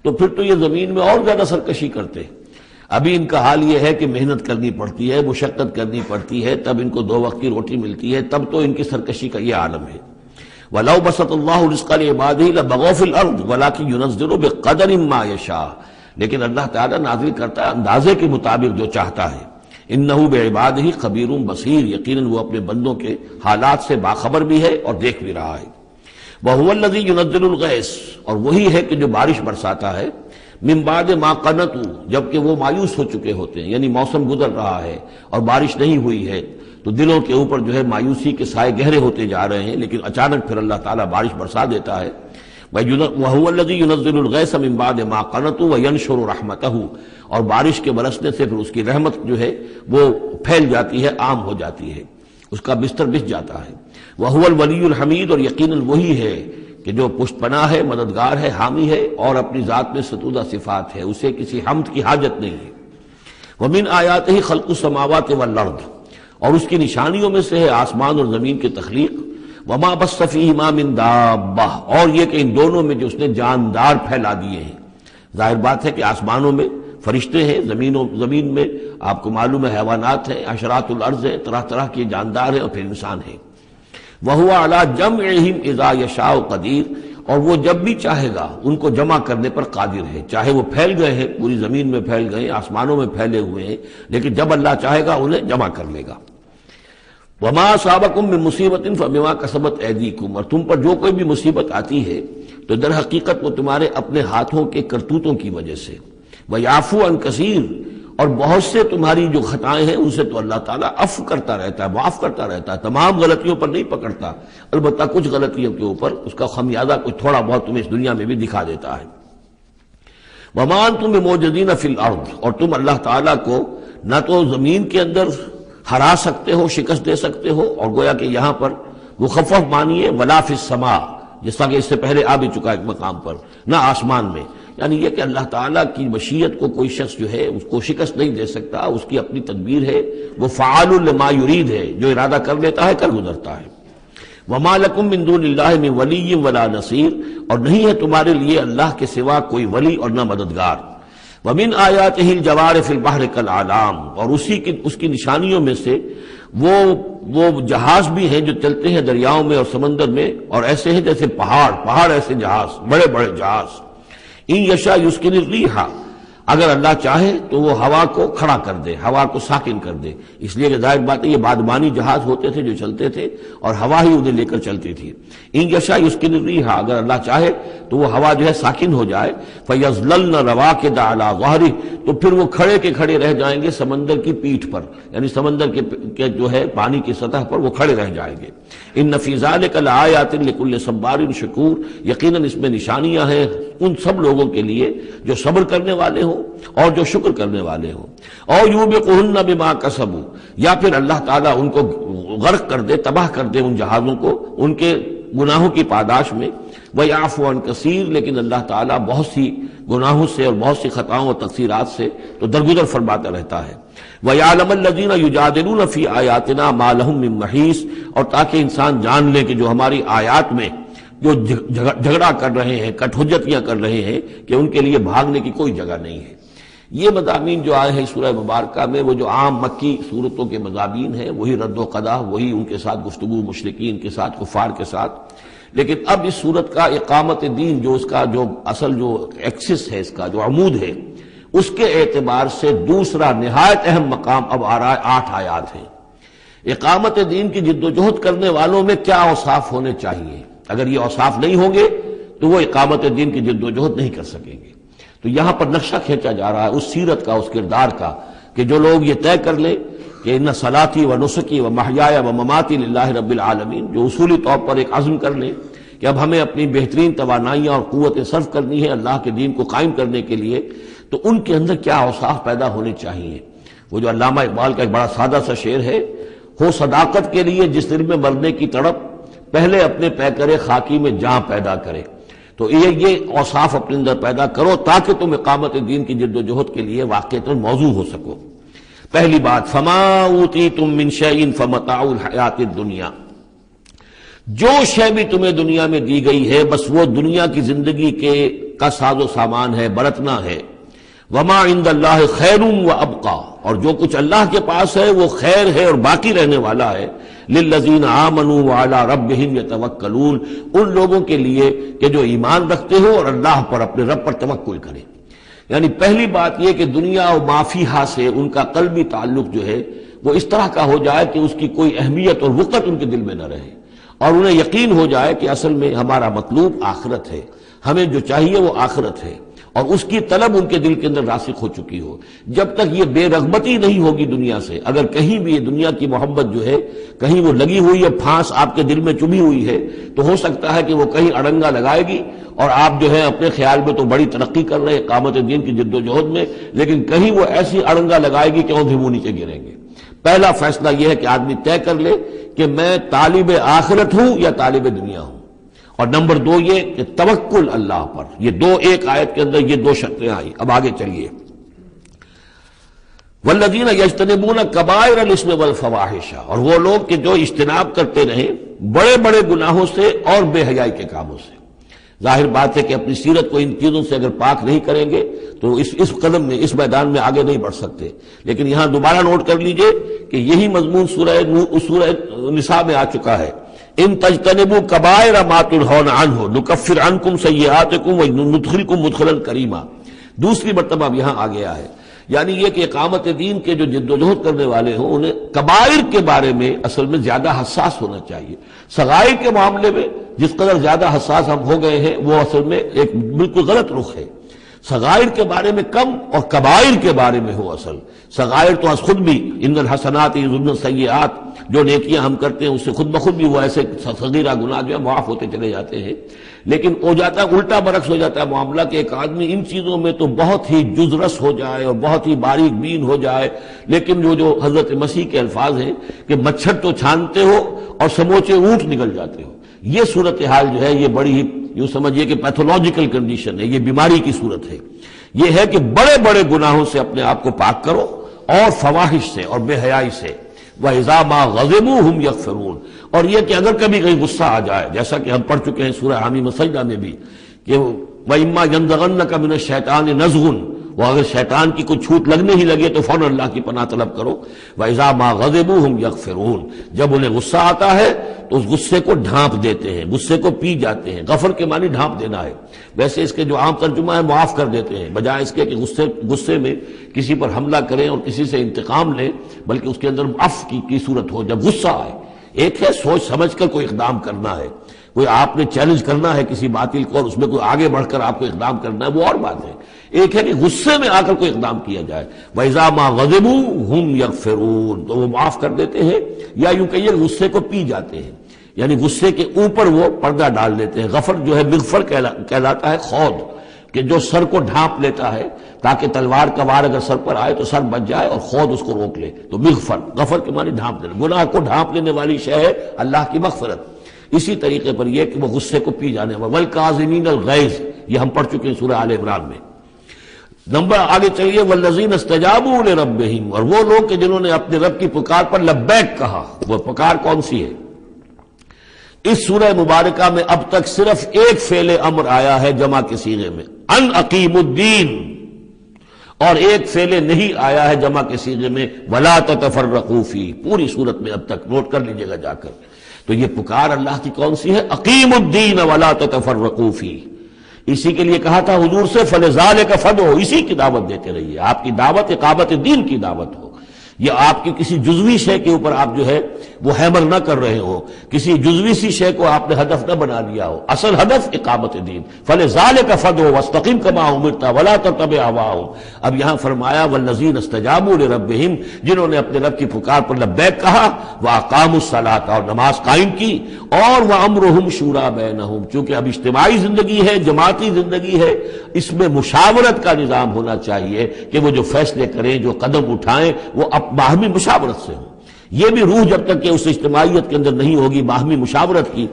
تو پھر تو یہ زمین میں اور زیادہ سرکشی کرتے۔ ابھی ان کا حال یہ ہے کہ محنت کرنی پڑتی ہے، مشقت کرنی پڑتی ہے، تب ان کو 2 وقت کی روٹی ملتی ہے، تب تو ان کی سرکشی کا یہ عالم ہے۔ وَلَوْ بَسَطَ اللَّهُ الرِّزْقَ لِعِبَادِهِ لَبَغَوْا فِي الْأَرْضِ وَلَٰكِن يُنَزِّلُ بِقَدَرٍ مَّا يَشَاءُ، لیکن اللہ تعالیٰ نازل کرتا ہے اندازے کے مطابق جو چاہتا ہے۔ انہ بعبادہ خبیر بصیر، یقیناً وہ اپنے بندوں کے حالات سے باخبر بھی ہے اور دیکھ بھی رہا ہے۔ وہو الذی ینزل الغیث، اور وہی ہے کہ جو بارش برساتا ہے، من بعد ما قنطوا، جبکہ وہ مایوس ہو چکے ہوتے ہیں، یعنی موسم گزر رہا ہے اور بارش نہیں ہوئی ہے تو دلوں کے اوپر جو ہے مایوسی کے سائے گہرے ہوتے جا رہے ہیں، لیکن اچانک پھر اللہ تعالیٰ بارش برسا دیتا ہے۔ وَهُوَ الَّذِي يُنَزِّلُ الْغَيْثَ مِن بَعْدِ مَا قَنَطُوا وَيَنشُرُ رَحْمَتَهُ، اور بارش کے برسنے سے پھر اس کی رحمت جو ہے وہ پھیل جاتی ہے، عام ہو جاتی ہے، اس کا بستر بچھ جاتا ہے۔ وَهُوَ الْوَلِيُّ الْحَمِيدُ، اور یقیناً وہی ہے کہ جو پشت پناہ ہے، مددگار ہے، حامی ہے، اور اپنی ذات میں ستودہ صفات ہے، اسے کسی حمد کی حاجت نہیں ہے۔ وَمِنْ آیَاتِهِ خَلْقُ السَّمَاوَاتِ وَالْأَرْضِ، اور اس کی نشانیوں میں سے ہے آسمان اور زمین کی تخلیق۔ وَمَا بَثَّ فِيهِمَا مِن دَابَّةٍ، اور یہ کہ ان دونوں میں جو اس نے جاندار پھیلا دیے ہیں۔ ظاہر بات ہے کہ آسمانوں میں فرشتے ہیں، زمین میں آپ کو معلوم ہے حیوانات ہیں، حشرات الارض ہیں، طرح طرح کے جاندار ہیں، اور پھر انسان ہیں۔ وَهُوَ عَلَىٰ جَمْعِهِمْ إِذَا يَشَاءُ قَدِيرٌ، اور وہ جب بھی چاہے گا ان کو جمع کرنے پر قادر ہے، چاہے وہ پھیل گئے ہیں، پوری زمین میں پھیل گئے ہیں، آسمانوں میں پھیلے ہوئے ہیں، لیکن جب اللہ چاہے گا انہیں جمع کر لے گا۔ وَمَا أَصَابَكُم مِّن مُّصِيبَةٍ فَبِمَا كَسَبَتْ أَيْدِيكُمْ، اور تم پر جو کوئی بھی مصیبت آتی ہے تو در حقیقت وہ تمہارے اپنے ہاتھوں کے کرتوتوں کی وجہ سے۔ وَيَعْفُو عَن كَثِيرٍ، اور بہت سے تمہاری جو خطائیں ہیں ان سے تو اللہ تعالیٰ عفو کرتا رہتا ہے، معاف کرتا رہتا ہے، تمام غلطیوں پر نہیں پکڑتا، البتہ کچھ غلطیوں کے اوپر اس کا خمیازہ کچھ تھوڑا بہت تمہیں اس دنیا میں بھی دکھا دیتا ہے۔ وَمَا أَنتُم بِمُعْجِزِينَ فِي الْأَرْضِ، اور تم اللہ تعالیٰ کو نہ تو زمین کے اندر ہرا سکتے ہو، شکست دے سکتے ہو، اور گویا کہ یہاں پر مخفف مانیے ولا فی السماء، جس طرح کہ اس سے پہلے آ بھی چکا ایک مقام پر، نہ آسمان میں، یعنی یہ کہ اللہ تعالیٰ کی مشیت کو کوئی شخص جو ہے اس کو شکست نہیں دے سکتا، اس کی اپنی تدبیر ہے، وہ فعال لما یرید ہے، جو ارادہ کر لیتا ہے کر گزرتا ہے۔ وما لکم من دون اللہ من ولی ولا نصیر، اور نہیں ہے تمہارے لیے اللہ کے سوا کوئی ولی اور نہ مددگار۔ ومن آیاتہ الجوار فی البحر کالأعلام، اور اس کی نشانیوں میں سے وہ جہاز بھی ہیں جو چلتے ہیں دریاؤں میں اور سمندر میں، اور ایسے ہیں جیسے پہاڑ ایسے جہاز، بڑے بڑے جہاز۔ ان یشاء یسکن الریح، اگر اللہ چاہے تو وہ ہوا کو کھڑا کر دے، ہوا کو ساکن کر دے، اس لیے کہ ظاہر بات ہے یہ بادبانی جہاز ہوتے تھے جو چلتے تھے اور ہوا ہی انہیں لے کر چلتی تھی۔ ان یشاء یسکن الرِّیحَ، اگر اللہ چاہے تو وہ ہوا جو ہے ساکن ہو جائے، فَيَظْلَلْنَ رَوَاكِدَ عَلَىٰ ظَهْرِهِ، تو پھر وہ کھڑے کے کھڑے رہ جائیں گے سمندر کی پیٹھ پر، یعنی سمندر کے جو ہے پانی کی سطح پر وہ کھڑے رہ جائیں گے۔ ان فی ذلک لآیات لکل صبار شکور، یقیناً اس میں نشانیاں ہیں ان سب لوگوں کے لیے جو صبر کرنے والے ہوں اور جو شکر کرنے والے ہوں۔ اور یوبقہن بما کسبوا، یا پھر اللہ تعالیٰ ان کو غرق کر دے، تباہ کر دے ان جہازوں کو ان کے گناہوں کی پاداش میں۔ وَيَعْفُو عَنْ كَثِيرٍ، لیکن اللہ تعالیٰ بہت سی گناہوں سے اور بہت سی خطاؤں اور تقصیرات سے تو درگزر فرماتا رہتا ہے۔ وَيَعْلَمَ الَّذِينَ يُجَادِلُونَ فِي آيَاتِنَا مَا لَهُم مِّن مَّحِيصٍ، اور تاکہ انسان جان لے کہ جو ہماری آیات میں جو جھگڑا کر رہے ہیں، کٹ حجتیاں کر رہے ہیں، کہ ان کے لیے بھاگنے کی کوئی جگہ نہیں ہے۔ یہ مضامین جو آئے ہیں سورہ مبارکہ میں وہ جو عام مکی صورتوں کے مضامین ہیں، وہی رد و قضا، وہی ان کے ساتھ گفتگو مشرکین کے ساتھ، کفار کے ساتھ۔ لیکن اب اس صورت کا اقامت دین، جو اس کا جو اصل جو ایکسس ہے، اس کا جو عمود ہے، اس کے اعتبار سے دوسرا نہایت اہم مقام اب آ رہا ہے۔ 8 آیات ہیں۔ اقامت دین کی جد و جہد کرنے والوں میں کیا اوصاف ہونے چاہیے؟ اگر یہ اوصاف نہیں ہوں گے تو وہ اقامت دین کی جد و جہد نہیں کر سکیں گے۔ تو یہاں پر نقشہ کھینچا جا رہا ہے اس سیرت کا، اس کردار کا، کہ جو لوگ یہ طے کر لیں کہ ان صلاتی و نسکی و محیایا و مماتی للہ رب العالمین، جو اصولی طور پر ایک عزم کر لیں کہ اب ہمیں اپنی بہترین توانائیاں اور قوتیں صرف کرنی ہے اللہ کے دین کو قائم کرنے کے لیے، تو ان کے اندر کیا اوصاف پیدا ہونے چاہیے۔ وہ جو علامہ اقبال کا ایک بڑا سادہ سا شعر ہے، ہو صداقت کے لیے جس دل میں مرنے کی تڑپ، پہلے اپنے پیکرے خاکی میں جاں پیدا کرے۔ تو یہ اوصاف اپنے اندر پیدا کرو تاکہ تم اقامت دین کی جد و جہد کے لیے واقعتاً موضوع ہو سکو۔ پہلی بات، فما اوتیتم من شیء فمتاع الحیات الدنیا، جو شے بھی تمہیں دنیا میں دی گئی ہے بس وہ دنیا کی زندگی کا ساز و سامان ہے، برتنا ہے۔ وما عند اللہ خیر وابقا، اور جو کچھ اللہ کے پاس ہے وہ خیر ہے اور باقی رہنے والا ہے۔ للذین آمنوا وعلی ربہم یتوکلون، ان لوگوں کے لیے کہ جو ایمان رکھتے ہو اور اللہ پر، اپنے رب پر توکل کریں۔ یعنی پہلی بات یہ کہ دنیا و ما فیہا سے ان کا قلبی تعلق جو ہے وہ اس طرح کا ہو جائے کہ اس کی کوئی اہمیت اور وقت ان کے دل میں نہ رہے، اور انہیں یقین ہو جائے کہ اصل میں ہمارا مطلوب آخرت ہے، ہمیں جو چاہیے وہ آخرت ہے، اور اس کی طلب ان کے دل کے اندر راسخ ہو چکی ہو۔ جب تک یہ بے رغبتی نہیں ہوگی دنیا سے، اگر کہیں بھی یہ دنیا کی محبت جو ہے کہیں وہ لگی ہوئی ہے، پھانس آپ کے دل میں چبھی ہوئی ہے، تو ہو سکتا ہے کہ وہ کہیں اڑنگا لگائے گی اور آپ جو ہے اپنے خیال میں تو بڑی ترقی کر رہے ہیں اقامت دین کی جد و جہد میں، لیکن کہیں وہ ایسی اڑنگا لگائے گی کہ اوندھے منہ نیچے گریں گے۔ پہلا فیصلہ یہ ہے کہ آدمی طے کر لے کہ میں طالب آخرت ہوں یا طالب دنیا ہوں، اور نمبر 2 یہ کہ توکل اللہ پر۔ یہ ایک آیت کے اندر یہ 2 شرطیں آئی۔ اب آگے چلیے، والذین یجتنبون کبائر الاسم والفواحش، اور وہ لوگ کہ جو اجتناب کرتے رہیں بڑے بڑے گناہوں سے اور بے حیائی کے کاموں سے۔ ظاہر بات ہے کہ اپنی سیرت کو ان چیزوں سے اگر پاک نہیں کریں گے تو اس قدم میں، اس میدان میں آگے نہیں بڑھ سکتے۔ لیکن یہاں دوبارہ نوٹ کر لیجئے کہ یہی مضمون سورہ نساء میں آ چکا ہے۔ ان تجتنبوا کبائر ما تنہون عنہ نکفر عنکم سیئاتکم وندخلکم مدخلا کریما، دوسری مرتبہ اب یہاں آ گیا ہے۔ یعنی یہ کہ اقامت دین کے جو جد و جہد کرنے والے ہوں انہیں کبائر کے بارے میں اصل میں زیادہ حساس ہونا چاہیے۔ صغائر کے معاملے میں جس قدر زیادہ حساس ہم ہو گئے ہیں وہ اصل میں ایک بالکل غلط رخ ہے۔ صغائر کے بارے میں کم اور کبائر کے بارے میں ہو اصل۔ صغائر تو از خود بھی ان الحسنات یذهبن السیئات، جو نیکیاں ہم کرتے ہیں اس سے خود بخود بھی وہ ایسے صغیرہ گناہ جو ہے معاف ہوتے چلے جاتے ہیں، لیکن ہو جاتا ہے الٹا برعکس ہو جاتا ہے معاملہ کہ ایک آدمی ان چیزوں میں تو بہت ہی جزرس ہو جائے اور بہت ہی باریک بین ہو جائے، لیکن جو حضرت مسیح کے الفاظ ہیں کہ مچھر تو چھانتے ہو اور سموچے اونٹ نکل جاتے ہو، یہ صورتحال جو ہے یہ بڑی ہی یوں سمجھیے کہ پیتھولوجیکل کنڈیشن ہے، یہ بیماری کی صورت ہے۔ یہ ہے کہ بڑے بڑے گناہوں سے اپنے آپ کو پاک کرو اور فواحش سے اور بے حیائی سے۔ وَإِذَا مَا غَضِبُوا هُمْ يَغْفِرُونَ، اور یہ کہ اگر کبھی کہیں غصہ آ جائے، جیسا کہ ہم پڑھ چکے ہیں سورہ حامیم سجدہ میں بھی کہ وَإِمَّا يَنزَغَنَّكَ مِنَ الشَّيْطَانِ نَزْغٌ وہ اگر شیطان کی کوئی چھوٹ لگنے ہی لگے تو فوراً اللہ کی پناہ طلب کرو. وَإِذَا مَا غَضِبُوا هُمْ يَغْفِرُونَ جب انہیں غصہ آتا ہے تو اس غصے کو ڈھانپ دیتے ہیں، غصے کو پی جاتے ہیں. غفر کے معنی ڈھانپ دینا ہے. ویسے اس کے جو عام ترجمہ ہے معاف کر دیتے ہیں، بجائے اس کے کہ غصے میں کسی پر حملہ کریں اور کسی سے انتقام لیں، بلکہ اس کے اندر عفو کی صورت ہو جب غصہ آئے. ایک ہے سوچ سمجھ کر کوئی اقدام کرنا ہے، کوئی آپ نے چیلنج کرنا ہے کسی باطل کو اور اس میں کوئی آگے بڑھ کر آپ کو اقدام کرنا ہے، وہ اور بات ہے. ایک ہے کہ غصے میں آ کر کوئی اقدام کیا جائے. وَإِذَا مَا غَضِبُوا هُمْ يَغْفِرُونَ تو وہ معاف کر دیتے ہیں، یا یوں کہیے غصے کو پی جاتے ہیں، یعنی غصے کے اوپر وہ پردہ ڈال دیتے ہیں. غفر جو ہے مغفر کہلاتا ہے خود، کہ جو سر کو ڈھانپ لیتا ہے تاکہ تلوار کا وار اگر سر پر آئے تو سر بچ جائے اور خود اس کو روک لے، تو مغفر. غفر کے معنی ڈھانپ دینا، گناہ کو ڈھانپ لینے والی شے ہے اللہ کی مغفرت. اسی طریقے پر یہ کہ وہ غصے کو پی جانے والا. وَالْكَاظِمِينَ الْغَيْظَ یہ ہم پڑھ چکے ہیں سورہ آل عمران میں. نمبر آگے چلیے. وَالَّذِينَ اسْتَجَابُوا لِرَبِّهِمْ اور وہ لوگ کہ جنہوں نے اپنے رب کی پکار پر لبیک کہا. وہ پکار کون سی ہے؟ اس سورہ مبارکہ میں اب تک صرف ایک فعل امر آیا ہے جمع کے صیغے میں، ان اقیم الدین، اور ایک فعل نہیں آیا ہے جمع کے صیغے میں ولا تتفرقوا فیہ. پوری صورت میں اب تک نوٹ کر لیجئے گا جا کر. تو یہ پکار اللہ کی کون سی ہے؟ اقیم الدین ولا تتفرقوا فیہ. اسی کے لیے کہا تھا حضور سے فلذالک فدعوا، اسی کی دعوت دیتے رہیے. آپ کی دعوت اقامت دین کی دعوت ہو. یہ آپ کی کسی جزوی شے کے اوپر آپ جو ہے وہ ہیمر نہ کر رہے ہو، کسی جزوی سی شے کو آپ نے ہدف نہ بنا لیا ہو. اصل ہدف اقامت دین. فلذالک فدعوا واستقم کما امرت ولا تتبع اهواهم. اب یہاں فرمایا والذین استجابوا لربهم، جنہوں نے اپنے رب کی پکار پر لبیک کہا، واقاموا الصلاۃ اور نماز قائم کی، اور وامرهم شورى بینہم. چونکہ اب اجتماعی زندگی ہے، جماعتی زندگی ہے، اس میں مشاورت کا نظام ہونا چاہیے کہ وہ جو فیصلے کریں، جو قدم اٹھائیں، وہ باہمی مشاورت سے ہو. یہ بھی روح جب تک کہ اس اجتماعیت کے اندر نہیں ہوگی باہمی مشاورت کی،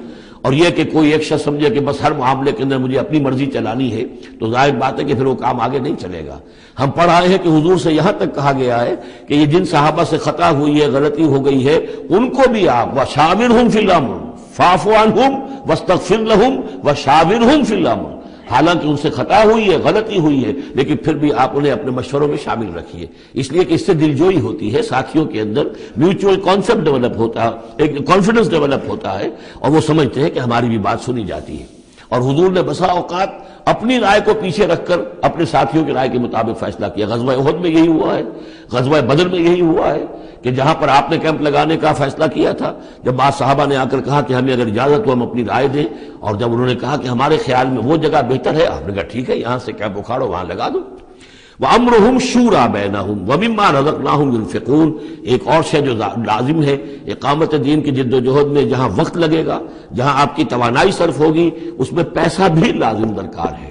اور یہ کہ کوئی ایک شخص سمجھے کہ بس ہر معاملے کے اندر مجھے اپنی مرضی چلانی ہے، تو ظاہر بات ہے کہ پھر وہ کام آگے نہیں چلے گا. ہم پڑھ آئے ہیں کہ حضور سے یہاں تک کہا گیا ہے کہ یہ جن صحابہ سے خطا ہوئی ہے، غلطی ہو گئی ہے، ان کو بھی آپ وشاورہم فی الامر فاعف عنہم واستغفر لہم وشاورہم فی الامر. حالانکہ ان سے خطا ہوئی ہے، غلطی ہوئی ہے، لیکن پھر بھی آپ انہیں اپنے مشوروں میں شامل رکھیے. اس لیے کہ اس سے دلجوئی ہوتی ہے، ساتھیوں کے اندر میوچول کانسیپٹ ڈیولپ ہوتا ہے، ایک کانفیڈنس ڈیولپ ہوتا ہے، اور وہ سمجھتے ہیں کہ ہماری بھی بات سنی جاتی ہے. اور حضور نے بسا اوقات اپنی رائے کو پیچھے رکھ کر اپنے ساتھیوں کی رائے کے مطابق فیصلہ کیا. غزوہ احد میں یہی ہوا ہے، غزوہ بدر میں یہی ہوا ہے کہ جہاں پر آپ نے کیمپ لگانے کا فیصلہ کیا تھا، جب بعض صحابہ نے آ کر کہا کہ ہمیں اگر اجازت ہو ہم اپنی رائے دیں، اور جب انہوں نے کہا کہ ہمارے خیال میں وہ جگہ بہتر ہے، آپ نے کہا ٹھیک ہے یہاں سے کیمپ اکھاڑو، وہاں لگا دو. وَأَمْرُهُمْ شُورَى بَيْنَهُمْ وَمِمَّا رَزَقْنَاهُمْ يُنْفِقُونَ. ایک اور شے جو لازم ہے اقامت دین کی جد و جہد میں، جہاں وقت لگے گا، جہاں آپ کی توانائی صرف ہوگی، اس میں پیسہ بھی لازم درکار ہے.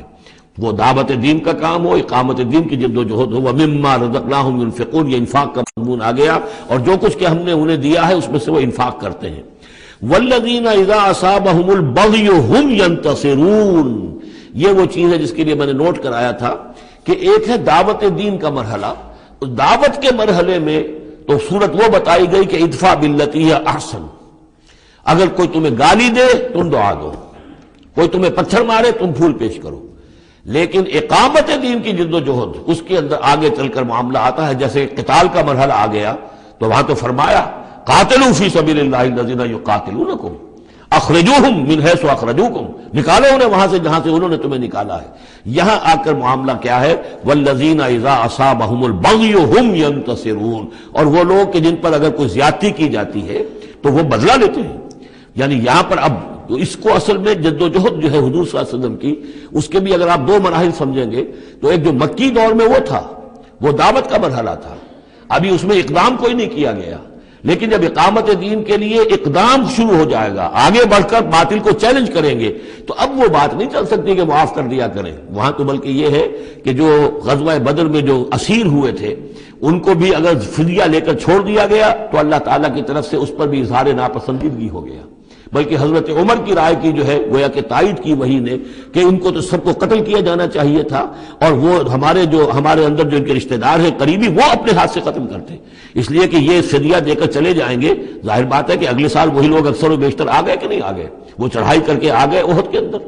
وہ دعوت دین کا کام ہو، اقامت دین کی جد و جہد ہو. وَمِمَّا رَزَقْنَاهُمْ يُنْفِقُونَ، یہ انفاق کا مضمون آ گیا، اور جو کچھ کہ ہم نے انہیں دیا ہے اس میں سے وہ انفاق کرتے ہیں. وَالَّذِينَ إِذَا أَصَابَهُمُ الْبَغْيُ هُمْ يَنْتَصِرُونَ. یہ وہ چیز ہے جس کے لیے میں نے نوٹ کرایا تھا کہ ایک ہے دعوت دین کا مرحلہ. اس دعوت کے مرحلے میں تو صورت وہ بتائی گئی کہ ادفع باللتی ہی احسن. اگر کوئی تمہیں گالی دے تم دعا دو، کوئی تمہیں پتھر مارے تم پھول پیش کرو. لیکن اقامت دین کی جد و جہد، اس کے اندر آگے چل کر معاملہ آتا ہے. جیسے قتال کا مرحلہ آ گیا تو وہاں تو فرمایا قاتلوا فی سبیل اللہ الذین یقاتلونکم اخرجوہم من حیث اخرجوکم، نکالو انہیں وہاں سے جہاں سے انہوں نے تمہیں نکالا ہے. یہاں آ کر معاملہ کیا ہے؟ والذین اذا اصابہم البغی ہم ینتصرون. اور وہ لوگ کہ جن پر اگر کوئی زیادتی کی جاتی ہے تو وہ بدلہ لیتے ہیں. یعنی یہاں پر اب اس کو اصل میں جد و جہد جو ہے حضور صلی اللہ علیہ وسلم کی، اس کے بھی اگر آپ دو مراحل سمجھیں گے تو ایک جو مکی دور میں وہ تھا، وہ دعوت کا مرحلہ تھا، ابھی اس میں اقدام کوئی نہیں کیا گیا. لیکن جب اقامت دین کے لیے اقدام شروع ہو جائے گا، آگے بڑھ کر باطل کو چیلنج کریں گے، تو اب وہ بات نہیں چل سکتی کہ معاف کر دیا کریں. وہاں تو بلکہ یہ ہے کہ جو غزوہ بدر میں جو اسیر ہوئے تھے ان کو بھی اگر فدیہ لے کر چھوڑ دیا گیا تو اللہ تعالیٰ کی طرف سے اس پر بھی اظہار ناپسندیدگی ہو گیا. بلکہ حضرت عمر کی رائے کی جو ہے گویا کہ تائید کی وہی نے کہ ان کو تو سب کو قتل کیا جانا چاہیے تھا، اور وہ ہمارے اندر جو ان کے رشتہ دار ہیں قریبی، وہ اپنے ہاتھ سے ختم کرتے، اس لیے کہ یہ فدیہ دے کر چلے جائیں گے. ظاہر بات ہے کہ اگلے سال وہی لوگ اکثر و بیشتر آ گئے کہ نہیں آ گئے، وہ چڑھائی کر کے آ گئے احد کے اندر.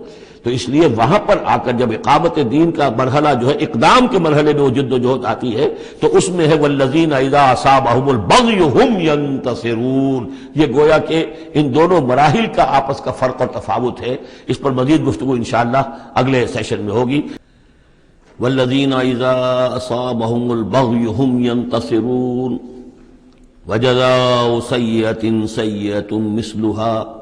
تو اس لیے وہاں پر آ کر جب اقامت دین کا مرحلہ جو ہے اقدام کے مرحلے میں وہ جد و جہد آتی ہے تو اس میں ہے والذین اذا اصابہم البغی ہم ینتصرون. یہ گویا کہ ان دونوں مراحل کا آپس کا فرق اور تفاوت ہے. اس پر مزید گفتگو انشاءاللہ اگلے سیشن میں ہوگی. والذین اذا اصابہم البغی ہم ینتصرون وجزاء سیئۃ سیئۃ مثلها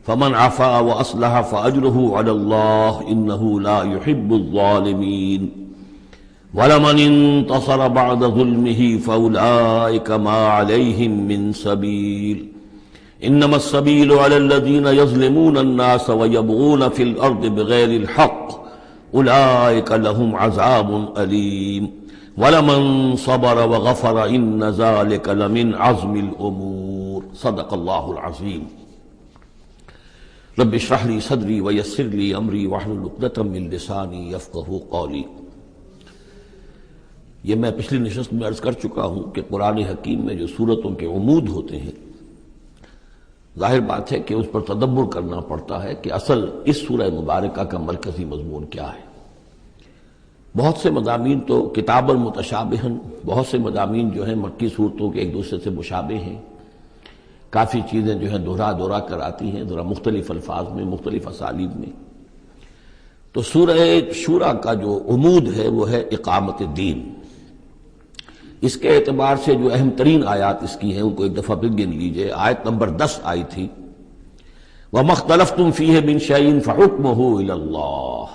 فمن عفا واصلح فاجره على الله انه لا يحب الظالمين ولمن انتصر بعد ظلمه فاولئك ما عليهم من سبيل انما السبيل على الذين يظلمون الناس ويبغون في الارض بغير الحق اولئك لهم عذاب اليم ولمن صبر وغفر ان ذلك لمن عزم الامور. صدق الله العظيم. رب اشرح لي صدري ويسر لي امري واحلل عقدة من لساني يفقهوا قولي. یہ میں پچھلی نشست میں عرض کر چکا ہوں کہ قرآن حکیم میں جو صورتوں کے عمود ہوتے ہیں ظاہر بات ہے کہ اس پر تدبر کرنا پڑتا ہے کہ اصل اس سورہ مبارکہ کا مرکزی مضمون کیا ہے. بہت سے مضامین تو کتاباً متشابہاً، بہت سے مضامین جو ہیں مکی صورتوں کے ایک دوسرے سے مشابہ ہیں. کافی چیزیں جو ہیں دہرا کر آتی ہیں ذرا مختلف الفاظ میں، مختلف اسالیب میں. تو سورہ شورى کا جو عمود ہے وہ ہے اقامت دین. اس کے اعتبار سے جو اہم ترین آیات اس کی ہیں ان کو ایک دفعہ پھر گن لیجئے. آیت نمبر 10 آئی تھی وَمَا اخْتَلَفْتُمْ فِيهِ مِنْ شَيْءٍ فَحُكْمُهُ إِلَى اللَّهِ.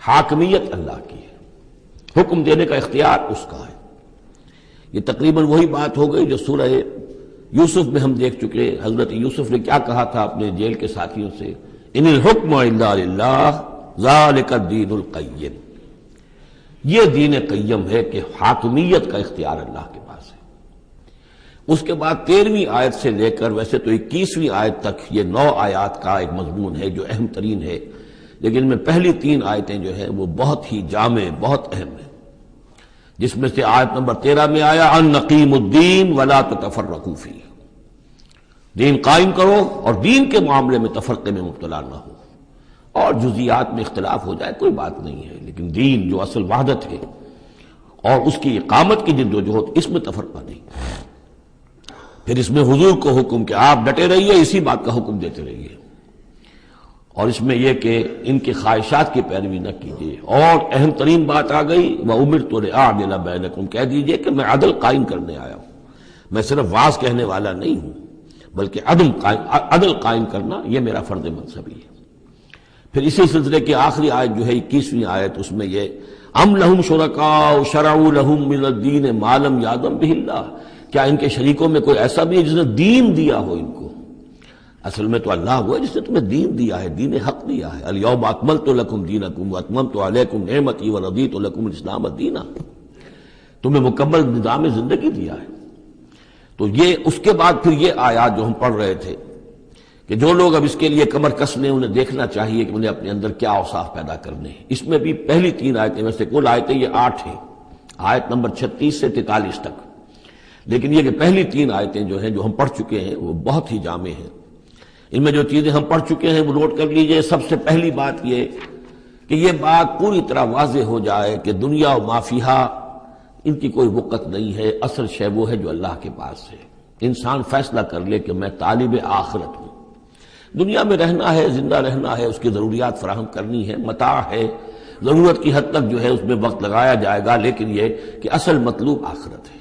حاکمیت اللہ کی ہے، حکم دینے کا اختیار اس کا ہے. یہ تقریباً وہی بات ہو گئی جو سورہ یوسف میں ہم دیکھ چکے. حضرت یوسف نے کیا کہا تھا اپنے جیل کے ساتھیوں سے؟ ان الحکم الا للہ ذالک الدین القیم. یہ دین قیم ہے کہ حاکمیت کا اختیار اللہ کے پاس ہے. اس کے بعد 13ویں آیت سے لے کر ویسے تو 21ویں آیت تک یہ 9 آیات کا ایک مضمون ہے جو اہم ترین ہے، لیکن ان میں پہلی 3 آیتیں جو ہیں وہ بہت ہی جامع، بہت اہم ہیں. جس میں سے آیت نمبر 13 میں آیا ان نقیم الدین ولا تتفرقوا فیہ. دین قائم کرو اور دین کے معاملے میں تفرقے میں مبتلا نہ ہو. اور جزیات میں اختلاف ہو جائے کوئی بات نہیں ہے، لیکن دین جو اصل وحدت ہے اور اس کی اقامت کی جد و جہد، اس میں تفرقہ نہیں. پھر اس میں حضور کو حکم کہ آپ ڈٹے رہیے، اسی بات کا حکم دیتے رہیے. اور اس میں یہ کہ ان کی خواہشات کی پیروی نہ کیجیے. اور اہم ترین بات آ گئی وَأُمِرْتُ لِأَعْدِلَ بَيْنَكُمْ. کہہ دیجئے کہ میں عدل قائم کرنے آیا ہوں، میں صرف واعظ کہنے والا نہیں ہوں بلکہ عدل قائم کرنا یہ میرا فرض منصبی ہے. پھر اسی سلسلے کی آخری آیت جو ہے 21ویں آیت، اس میں یہ ام لہم شرکاء شرعوا لہم من الدین ما لم یأذن بہ اللہ. کیا ان کے شریکوں میں کوئی ایسا بھی ہے جس نے دین دیا ہو ان کو؟ اصل میں تو اللہ ہوا ہے جس نے تمہیں دین دیا ہے، دین حق دیا ہے. الیوم اکملت لکم دینکم واتممت علیکم نعمتی ورضیت لکم الاسلام دینا. تمہیں مکمل نظام زندگی دیا ہے. تو یہ اس کے بعد پھر یہ آیات جو ہم پڑھ رہے تھے کہ جو لوگ اب اس کے لیے کمر کس لیں انہیں دیکھنا چاہیے کہ انہیں اپنے اندر کیا اوصاف پیدا کرنے ہیں. اس میں بھی پہلی 3 آیتیں میں سے کل آیتیں یہ 8 ہیں، آیت نمبر 36 سے 43 تک. لیکن یہ کہ پہلی 3 آیتیں جو ہیں جو ہم پڑھ چکے ہیں وہ بہت ہی جامع ہیں. ان میں جو چیزیں ہم پڑھ چکے ہیں وہ نوٹ کر لیجئے. سب سے پہلی بات یہ کہ یہ بات پوری طرح واضح ہو جائے کہ دنیا و ما فیہا ان کی کوئی وقت نہیں ہے. اصل شے وہ ہے جو اللہ کے پاس ہے. انسان فیصلہ کر لے کہ میں طالب آخرت ہوں، دنیا میں رہنا ہے، زندہ رہنا ہے، اس کی ضروریات فراہم کرنی ہے، متاع ہے، ضرورت کی حد تک جو ہے اس میں وقت لگایا جائے گا، لیکن یہ کہ اصل مطلوب آخرت ہے.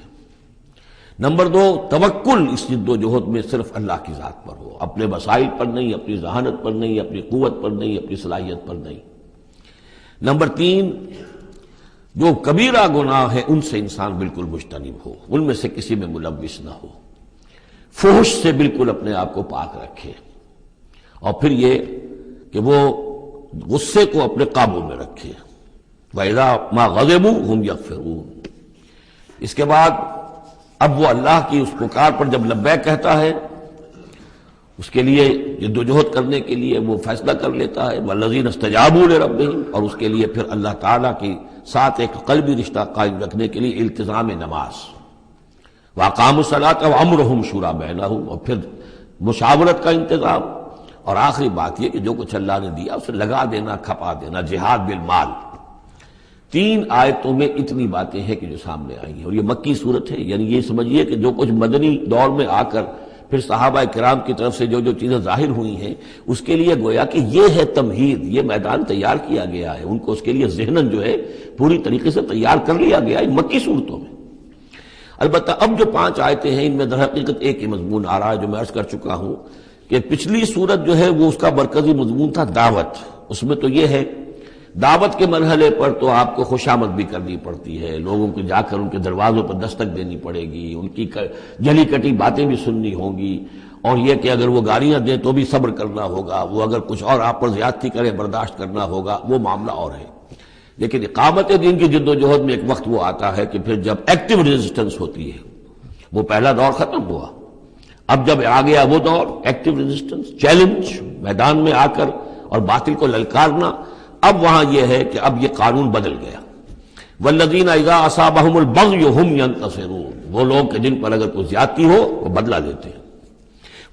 نمبر 2، توکل اس جد و جہد میں صرف اللہ کی ذات پر ہو، اپنے وسائل پر نہیں، اپنی ذہانت پر نہیں، اپنی قوت پر نہیں، اپنی صلاحیت پر نہیں. نمبر 3، جو کبیرہ گناہ ہے ان سے انسان بالکل مجتنب ہو، ان میں سے کسی میں ملوث نہ ہو. فحش سے بالکل اپنے آپ کو پاک رکھے. اور پھر یہ کہ وہ غصے کو اپنے قابو میں رکھے. وَإِذَا مَا غَضِبُوا هُمْ يَغْفِرُونَ. اس کے بعد اب وہ اللہ کی اس پکار پر جب لبیک کہتا ہے، اس کے لیے جد و جہد کرنے کے لیے وہ فیصلہ کر لیتا ہے وَالَّذِينَ اسْتَجَابُوا لِرَبِّهِمْ، اور اس کے لیے پھر اللہ تعالیٰ کی ساتھ ایک قلبی رشتہ قائم رکھنے کے لیے التزام نماز. وَأَقَامُوا الصَّلَاةَ وَأَمْرُهُمْ شُورَىٰ بَيْنَهُمْ، اور پھر مشاورت کا انتظام اور آخری بات یہ کہ جو کچھ اللہ نے دیا اسے لگا دینا، کھپا دینا، جہاد بالمال۔ 3 آیتوں میں اتنی باتیں ہیں کہ جو سامنے آئی ہیں، اور یہ مکی صورت ہے، یعنی یہ سمجھیے کہ جو کچھ مدنی دور میں آ کر پھر صحابہ کرام کی طرف سے جو جو چیزیں ظاہر ہوئی ہیں اس کے لیے گویا کہ یہ ہے تمہید، یہ میدان تیار کیا گیا ہے، ان کو اس کے لیے ذہناً جو ہے پوری طریقے سے تیار کر لیا گیا ہے مکی صورتوں میں۔ البتہ اب جو 5 آیتیں ہیں ان میں در حقیقت ایک ہی مضمون آ رہا ہے جو میں عرض کر چکا ہوں کہ پچھلی صورت جو ہے وہ اس کا مرکزی مضمون تھا دعوت۔ اس میں تو یہ ہے دعوت کے مرحلے پر تو آپ کو خوشامد بھی کرنی پڑتی ہے، لوگوں کو جا کر ان کے دروازوں پر دستک دینی پڑے گی، ان کی جلی کٹی باتیں بھی سننی ہوں گی، اور یہ کہ اگر وہ گالیاں دیں تو بھی صبر کرنا ہوگا، وہ اگر کچھ اور آپ پر زیادتی کرے برداشت کرنا ہوگا، وہ معاملہ اور ہے۔ لیکن اقامت دین کی جد و جہد میں ایک وقت وہ آتا ہے کہ پھر جب ایکٹیو ریزسٹنس ہوتی ہے، وہ پہلا دور ختم ہوا، اب جب آ گیا وہ دور ایکٹیو ریزسٹنس، چیلنج، میدان میں آ کر اور باطل کو للکارنا، اب وہاں یہ ہے کہ اب یہ قانون بدل گیا۔ والذین اذا اصابہم البغی ہم ینتصرون، وہ لوگ کہ جن پر اگر کوئی زیادتی ہو وہ بدلہ لیتے ہیں۔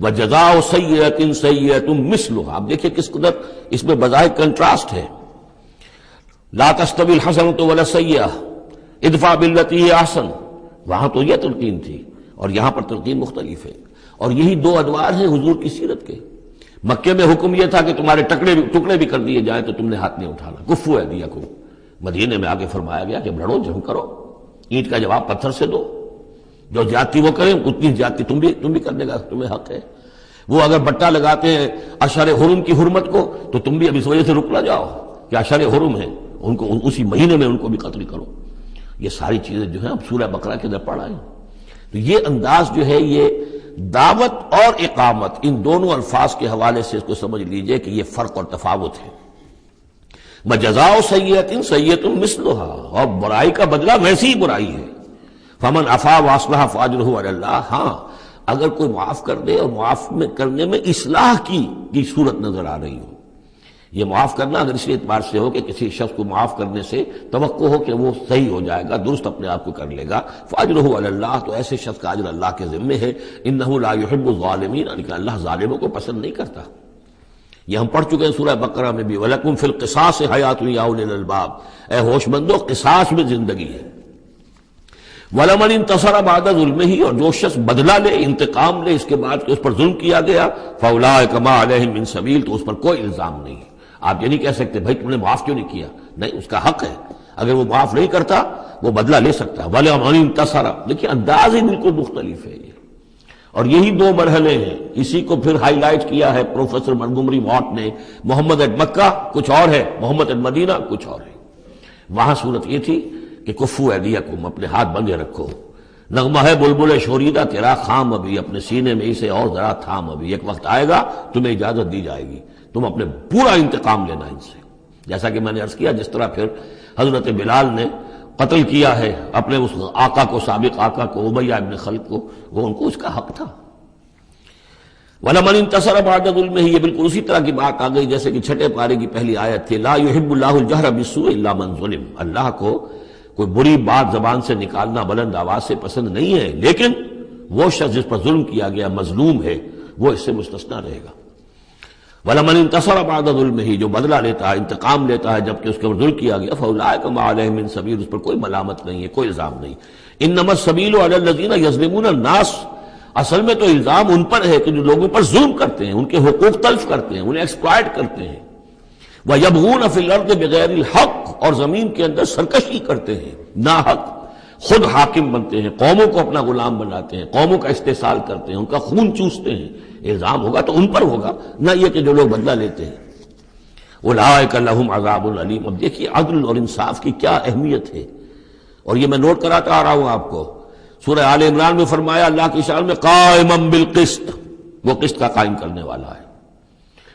وجزاء سیئۃ سیئۃ مثلھا، اب دیکھیں کس قدر اس میں بظاہر کنٹراسٹ ہے۔ لا تستوی الحسنۃ ولا السیئۃ ادفع بالتی ہی احسن، وہاں تو یہ تلقین تھی اور یہاں پر تلقین مختلف ہے، اور یہی 2 ادوار ہیں حضور کی سیرت کے۔ مکے میں حکم یہ تھا کہ تمہارے ٹکڑے بھی کر دیے جائیں تو تم نے ہاتھ نہیں اٹھانا، کفو ایدیکم۔ مدینے میں آگے فرمایا گیا کہ لڑو، جنگ کرو، اینٹ کا جواب پتھر سے دو، جو زیادتی وہ کریں اتنی زیادتی تم بھی کرنے کا تمہیں حق ہے۔ وہ اگر بٹا لگاتے ہیں اشہر حرم کی حرمت کو تو تم بھی اب اس وجہ سے رک نہ جاؤ کہ اشہر حرم ہے، ان کو اسی مہینے میں ان کو بھی قتل کرو۔ یہ ساری چیزیں جو ہیں اب سورہ بقرہ کے اندر پڑھا ہے۔ تو یہ انداز جو ہے یہ دعوت اور اقامت، ان دونوں الفاظ کے حوالے سے اس کو سمجھ لیجئے کہ یہ فرق اور تفاوت ہے۔ وجزاء سیئۃ سیئۃ مثلھا، اور برائی کا بدلہ ویسی ہی برائی ہے۔ فمن عفا واصلح فاجرہ علی اللہ، ہاں اگر کوئی معاف کر دے اور معاف کرنے میں اصلاح کی صورت نظر آ رہی ہو، یہ معاف کرنا اگر اسی اعتبار سے ہو کہ کسی شخص کو معاف کرنے سے توقع ہو کہ وہ صحیح ہو جائے گا، درست اپنے آپ کو کر لے گا، فاجرہ علی اللہ، تو ایسے شخص کا اجر اللہ کے ذمے ہے۔ انہ لا یحب الظالمین، یعنی کہ اللہ ظالموں کو پسند نہیں کرتا۔ یہ ہم پڑھ چکے ہیں سورہ بقرہ میں بھی، وَلَكُمْ فِي الْقِصَاصِ حَيَاةٌ يَا أُولِي الْأَلْبَابِ، اے ہوش مندو قصاص میں زندگی ہے۔ وَلَمَنِ انتَصَرَ بَعْدَ ظُلْمِهِ، اور جو شخص بدلہ لے، انتقام لے اس کے بعد کہ اس پر ظلم کیا گیا، فَأُولَٰئِكَ مَا عَلَيْهِم مِّن سَبِيلٍ، تو اس پر کوئی الزام نہیں ہے۔ آپ یہ نہیں کہہ سکتے بھائی تم نے معاف کیوں نہیں کیا، نہیں، اس کا حق ہے، اگر وہ معاف نہیں کرتا وہ بدلہ لے سکتا ہے۔ وَلَمَنِ انتَصَرَ، دیکھیے انداز ہی بالکل مختلف ہے یہ، اور یہی 2 مرحلے ہیں۔ اسی کو پھر ہائی لائٹ کیا ہے پروفیسر منگمری واٹ نے، محمد ایٹ مکہ کچھ اور ہے، محمد ایٹ مدینہ کچھ اور ہے۔ وہاں صورت یہ تھی کہ کفو ایدیکم، اپنے ہاتھ بندھے رکھو، نغمہ ہے بلبل شوریدہ تیرا خام ابھی، اپنے سینے میں اسے اور ذرا تھام، ابھی ایک وقت آئے گا تمہیں اجازت دی جائے گی، تم اپنے پورا انتقام لینا ان سے۔ جیسا کہ میں نے عرض کیا، جس طرح پھر حضرت بلال نے قتل کیا ہے اپنے اس آقا کو، سابق آقا کو، امیہ ابن خلف کو، وہ ان کو اس کا حق تھا۔ وَلَمَنِ انتَصَرَ بَعْدَ ظُلْمِهِ، یہ بالکل اسی طرح کی بات آ گئی جیسے کہ 6 پارے کی پہلی آیت تھی، لا يحب اللہ الجہر بالسوء الا من ظلم، اللہ کو کوئی بری بات زبان سے نکالنا بلند آواز سے پسند نہیں ہے، لیکن وہ شخص جس پر ظلم کیا گیا مظلوم ہے وہ اس سے مستثنی رہے گا۔ وَلَمَنِ انتَصَرَ بَعْدَ ظُلْمِهِ، جو بدلہ لیتا ہے، انتقام لیتا ہے جبکہ اس کے اوپر ظلم کیا گیا، فَأُولَٰئِكَ مَا عَلَيْهِم مِّن سَبِيلٍ، اس پر کوئی ملامت نہیں ہے، کوئی الزام نہیں۔ إِنَّمَا السَّبِيلُ عَلَى الَّذِينَ يَظْلِمُونَ النَّاسَ، اصل میں تو الزام ان پر ہے کہ جو لوگوں پر ظلم کرتے ہیں، ان کے حقوق تلف کرتے ہیں، انہیں ایکسپلائٹ کرتے ہیں۔ وَيَبْغُونَ فِي الْأَرْضِ بِغَيْرِ الْحَقِّ، اور زمین کے اندر سرکشی کرتے ہیں، ناحق، خود حاکم بنتے ہیں، قوموں کو اپنا غلام بناتے ہیں، قوموں کا استحصال کرتے ہیں، ان کا خون چوستے ہیں۔ الزام ہوگا تو ان پر ہوگا، نہ یہ کہ جو لوگ بدلہ لیتے ہیں۔ اولئک لہم عذاب علیم، اب دیکھیے عدل اور انصاف کی کیا اہمیت ہے، اور یہ میں نوٹ کراتا آ رہا ہوں آپ کو۔ سورہ آل عمران میں فرمایا اللہ کی شان میں قائما بالقسط، وہ قسط کا قائم کرنے والا ہے۔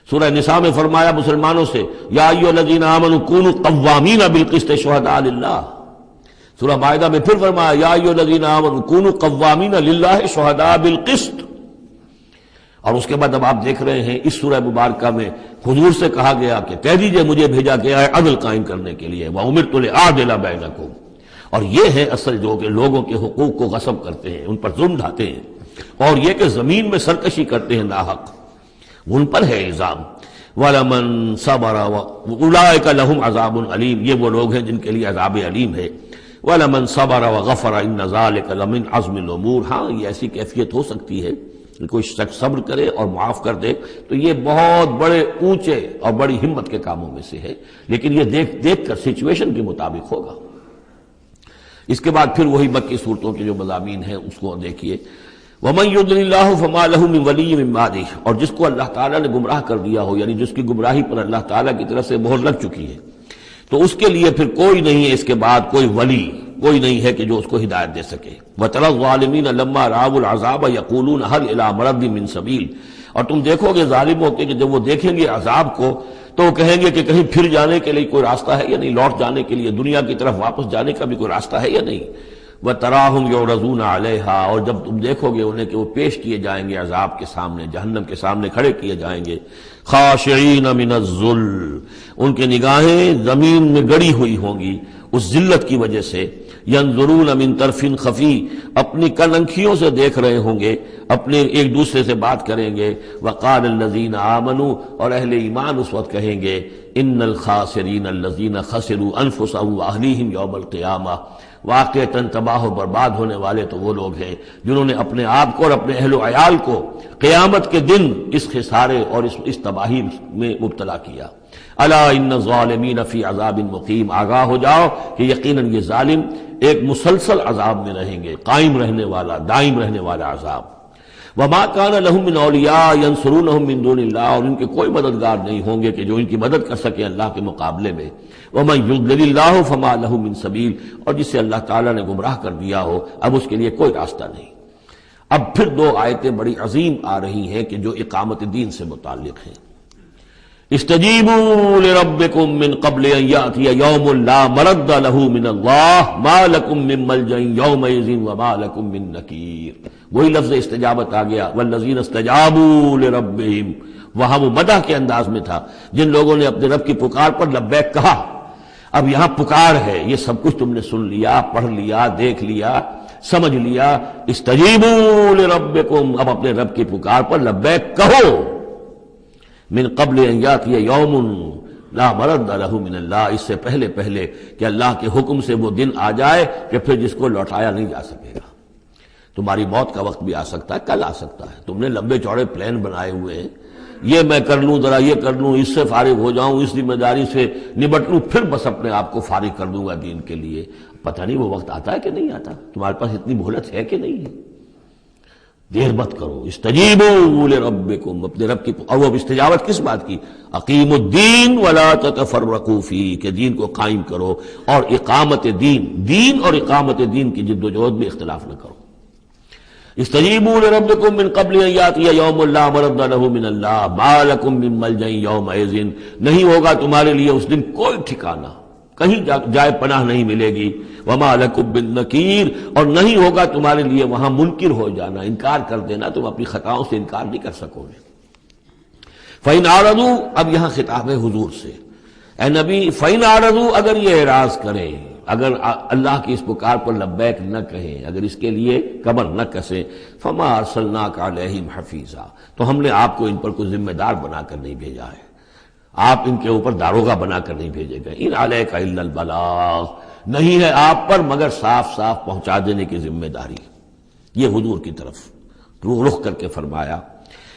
سورہ نساء میں فرمایا مسلمانوں سے یا ایھا الذین آمنوا کونوا قوامین بالقسط شہداء للہ۔ سورہ مائدہ میں پھر فرمایا یا ایھا الذین آمنوا کونوا قوامین للہ شہداء بالقسط۔ اور اس کے بعد اب آپ دیکھ رہے ہیں اس سورہ مبارکہ میں حضور سے کہا گیا کہ کہہ دیجئے مجھے بھیجا گیا ہے عدل قائم کرنے کے لیے، وَأُمِرْتُ لِأَعْدِلَ بَيْنَكُمْ، اور یہ ہے اصل جو کہ لوگوں کے حقوق کو غصب کرتے ہیں، ان پر ظلم ڈھاتے ہیں، اور یہ کہ زمین میں سرکشی کرتے ہیں ناحق۔ ان پر ہے الزام. وَلَمَنْ صَبَرَ أُولَٰئِكَ لَهُمْ عَذَابٌ عَلِيمٌ، یہ وہ لوگ ہیں جن کے لیے عذاب علیم ہے. وَلَمَنْ صَبَرَ وَغَفَرَ إِنَّ ذَلِكَ لَمِنْ عَزْمِ الْأُمُورِ، ہاں یہ ایسی کیفیت ہو سکتی ہے کہ کوئی شخص صبر کرے اور معاف کر دے تو یہ بہت بڑے اونچے اور بڑی ہمت کے کاموں میں سے ہے، لیکن یہ دیکھ کر سچویشن کے مطابق ہوگا. اس کے بعد پھر وہی مکی صورتوں کے جو مضامین ہیں اس کو دیکھیے. وَمَن يُضْلِلِ اللَّهُ فَمَا لَهُ مِن وَلِيٍّ مِّن بَعْدِهِ، اور جس کو اللہ تعالیٰ نے گمراہ کر دیا ہو، یعنی جس کی گمراہی پر اللہ تعالیٰ کی طرف سے مہر لگ چکی ہے، تو اس کے لیے پھر کوئی نہیں ہے اس کے بعد کوئی ولی، کوئی نہیں ہے کہ جو اس کو ہدایت دے سکے. وَتَرَى الظَّالِمِينَ لَمَّا رَأَوُا الْعَذَابَ يَقُولُونَ هَلْ إِلَىٰ مَرَدٍ مِّن سَبِيلٍ، اور تم دیکھو گے ظالموں کے کہ جب وہ دیکھیں گے عذاب کو تو وہ کہیں گے کہ کہیں پھر جانے کے لیے کوئی راستہ ہے یا نہیں، لوٹ جانے کے لیے دنیا کی طرف واپس جانے کا بھی کوئی راستہ ہے یا نہیں. وَتَرَاهُمْ يُعْرَضُونَ عَلَيْهَا، اور جب تم دیکھو گے انہیں کہ وہ پیش کیے جائیں گے عذاب کے سامنے، جہنم کے سامنے کھڑے کیے جائیں گے. خاشعین من الذل، ان کے نگاہیں زمین میں گڑی ہوئی ہوں گی اس ذلت کی وجہ سے. ینظرون من طرف خفی، اپنی کننکھیوں سے دیکھ رہے ہوں گے، اپنے ایک دوسرے سے بات کریں گے. وقال الذین آمنوا، اور اہل ایمان اس وقت کہیں گے ان الخاسرین الذین خسروا انفسهم واہلیہم یوم القیامہ، واقعتاً تباہ و برباد ہونے والے تو وہ لوگ ہیں جنہوں نے اپنے آپ کو اور اپنے اہل و عیال کو قیامت کے دن اس خسارے اور اس تباہی میں مبتلا کیا. الا ان الظالمین فی عذاب مقیم، آگاہ ہو جاؤ کہ یقیناً یہ ظالم ایک مسلسل عذاب میں رہیں گے، قائم رہنے والا، دائم رہنے والا عذاب. وما كان لهم من اولیاء ينصرونهم من دون اللہ، اور ان کے کوئی مددگار نہیں ہوں گے کہ جو ان کی مدد کر سکے اللہ کے مقابلے میں. ومن يضلل اللہ فما له من سبیل، اور جسے اللہ تعالیٰ نے گمراہ کر دیا ہو اب اس کے لیے کوئی راستہ نہیں. اب پھر دو آیتیں بڑی عظیم آ رہی ہیں کہ جو اقامت دین سے متعلق ہیں. استجیبوا لربکم من قبل ان یأتی یوم لا مرد له من اللہ ما لکم من ملجأ یومئذ وما لکم من نکیر. وہی لفظ استجابت آ گیا، والذین استجابوا لربہم، وہاں وہ مدح کے انداز میں تھا جن لوگوں نے اپنے رب کی پکار پر لبیک کہا. اب یہاں پکار ہے، یہ سب کچھ تم نے سن لیا، پڑھ لیا، دیکھ لیا، سمجھ لیا. استجیبوا لربکم، اب اپنے رب کی پکار پر لبیک کہو. من قبل ان یاتی یوم لا مرد له من اللہ، اس سے پہلے کہ اللہ کے حکم سے وہ دن آ جائے کہ پھر جس کو لوٹایا نہیں جا سکے گا. تمہاری موت کا وقت بھی آ سکتا ہے، کل آ سکتا ہے. تم نے لمبے چوڑے پلان بنائے ہوئے ہیں، یہ میں کر لوں، ذرا یہ کر لوں، اس سے فارغ ہو جاؤں، اس ذمہ داری سے نبٹ لوں، پھر بس اپنے آپ کو فارغ کر دوں گا دین کے لیے. پتہ نہیں وہ وقت آتا ہے کہ نہیں آتا، تمہارے پاس اتنی مہلت ہے کہ نہیں ہے. دیر مت کرو. استجیبوا لربکم، اپنے رب کی، اور وہ استجابت کس بات کی؟ اقیموا الدین ولا تتفرقوا فیہ، کہ دین کو قائم کرو اور اقامت دین اور اقامت دین کی جد و جہد میں اختلاف نہ کرو. استجیبوا لربکم من قبل ان یاتی یوم لا مرد له من اللہ ما لکم من ملجأ یومئذ، نہیں ہوگا تمہارے لیے اس دن کوئی ٹھکانہ، کہیں جائے پناہ نہیں ملے گی. وما لکم من نکیر، اور نہیں ہوگا تمہارے لیے وہاں منکر ہو جانا، انکار کر دینا، تم اپنی خطاؤں سے انکار نہیں کر سکو گے. فإن اعرضوا، اب یہاں خطاب ہے حضور سے، اے نبی، فإن اعرضوا، اگر یہ اعراض کریں، اگر اللہ کی اس پکار پر لبیک نہ کہیں، اگر اس کے لیے کمر نہ کسیں، فما ارسلناک علیہم حفیظا، تو ہم نے آپ کو ان پر کوئی ذمہ دار بنا کر نہیں بھیجا ہے، آپ ان کے اوپر داروغہ بنا کر نہیں بھیجے گئے. ان علیک الا البلاغ، نہیں ہے آپ پر مگر صاف پہنچا دینے کی ذمہ داری. یہ حضور کی طرف رخ کر کے فرمایا.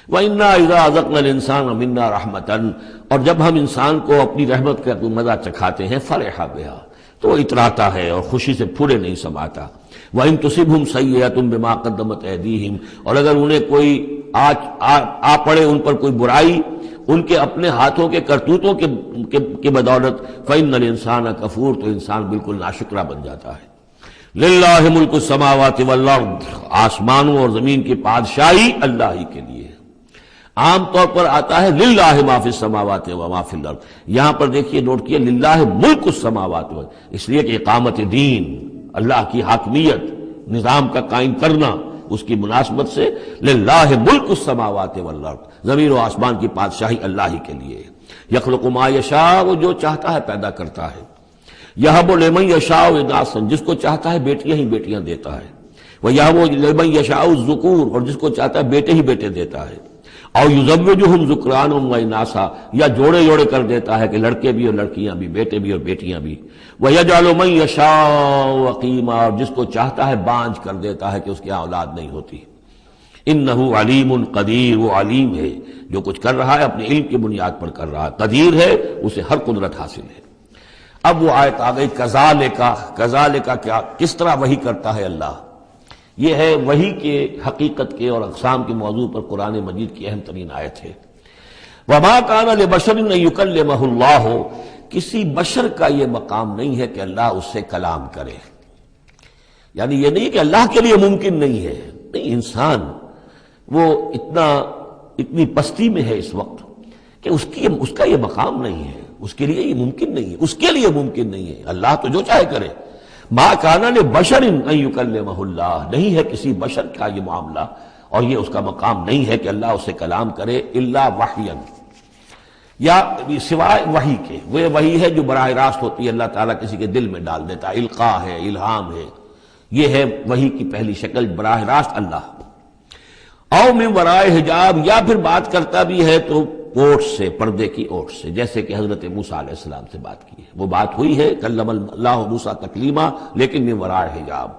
وَإِنَّا إِذَا أَذَقْنَا الْإِنسَانَ مِنَّا رَحْمَةً، اور جب ہم انسان کو اپنی رحمت کا مزہ چکھاتے ہیں، فرح بہا، تو وہ اتراتا ہے اور خوشی سے پھولے نہیں سماتا. وَإِن تُصِبْهُمْ سَيِّئَةٌ بِمَا قَدَّمَتْ أَيْدِيهِمْ، اور اگر انہیں کوئی آ پڑے ان پر کوئی برائی ان کے اپنے ہاتھوں کے کرتوتوں کے بدولت، فَإِنَّ الْإِنسَانَ كَفُورٌ، تو انسان بالکل ناشکرا بن جاتا ہے. لِلَّهِ مُلْكُ السَّمَاوَاتِ وَالْأَرْضِ، آسمانوں اور زمین کی بادشاہی اللہ ہی کے لیے. عام طور پر آتا ہے للہ ما فی السماوات و ما فی الارض، یہاں پر دیکھیے نوٹ کیے للہ ملک السماوات، اس لیے کہ اقامت دین، اللہ کی حاکمیت، نظام کا قائم کرنا، اس کی مناسبت سے للہ ملک السماوات والارض، زمین و آسمان کی بادشاہی اللہ ہی کے لیے. یخلق ما یشاء، وہ جو چاہتا ہے پیدا کرتا ہے. یہب لمن یشاء اناثا، جس کو چاہتا ہے بیٹیاں ہی بیٹیاں دیتا ہے. ویہب لمن یشاء الذکور، اور جس کو چاہتا ہے بیٹے ہی بیٹے دیتا ہے. اور یزوجہم ذکرانا و اناسا، یا جوڑے جوڑے کر دیتا ہے کہ لڑکے بھی اور لڑکیاں بھی، بیٹے بھی اور بیٹیاں بھی، وَيَجْعَلُ مَن يَشَاءُ عَقِيمًا، اور جس کو چاہتا ہے بانجھ کر دیتا ہے کہ اس کی اولاد نہیں ہوتی۔ انہ علیم قدیر، وہ علیم ہے، جو کچھ کر رہا ہے اپنے علم کی بنیاد پر کر رہا ہے، قدیر ہے، اسے ہر قدرت حاصل ہے۔ اب وہ آیت آ گئی کذالک کیا، کس طرح وحی کرتا ہے اللہ۔ یہ ہے وحی کے حقیقت کے اور اقسام کے موضوع پر قرآن مجید کی اہم ترین آیت ہے۔ وما کان لبشر ان یکلمہ اللہ، کسی بشر کا یہ مقام نہیں ہے کہ اللہ اس سے کلام کرے، یعنی یہ نہیں کہ اللہ کے لیے ممکن نہیں ہے، نہیں، انسان وہ اتنی پستی میں ہے اس وقت کہ اس کا یہ مقام نہیں ہے، اس کے لیے یہ ممکن نہیں ہے، اس کے لیے ممکن نہیں ہے، اللہ تو جو چاہے کرے۔ ما کان لبشر ان یکلمہ اللہ، نہیں ہے کسی بشر کا یہ معاملہ اور یہ اس کا مقام نہیں ہے کہ اللہ اس سے کلام کرے، الا وحیا، یا سوائے وحی کے، وہ وحی ہے جو براہ راست ہوتی ہے، اللہ تعالیٰ کسی کے دل میں ڈال دیتا ہے، القاء ہے، الہام ہے، یہ ہے وحی کی پہلی شکل، براہ راست اللہ۔ او من ورائے حجاب، یا پھر بات کرتا بھی ہے تو اوٹ سے، پردے کی اوٹ سے، جیسے کہ حضرت موسیٰ علیہ السلام سے بات کی ہے، وہ بات ہوئی ہے، کلم اللہ موسیٰ تکلیما، لیکن من ورائے حجاب۔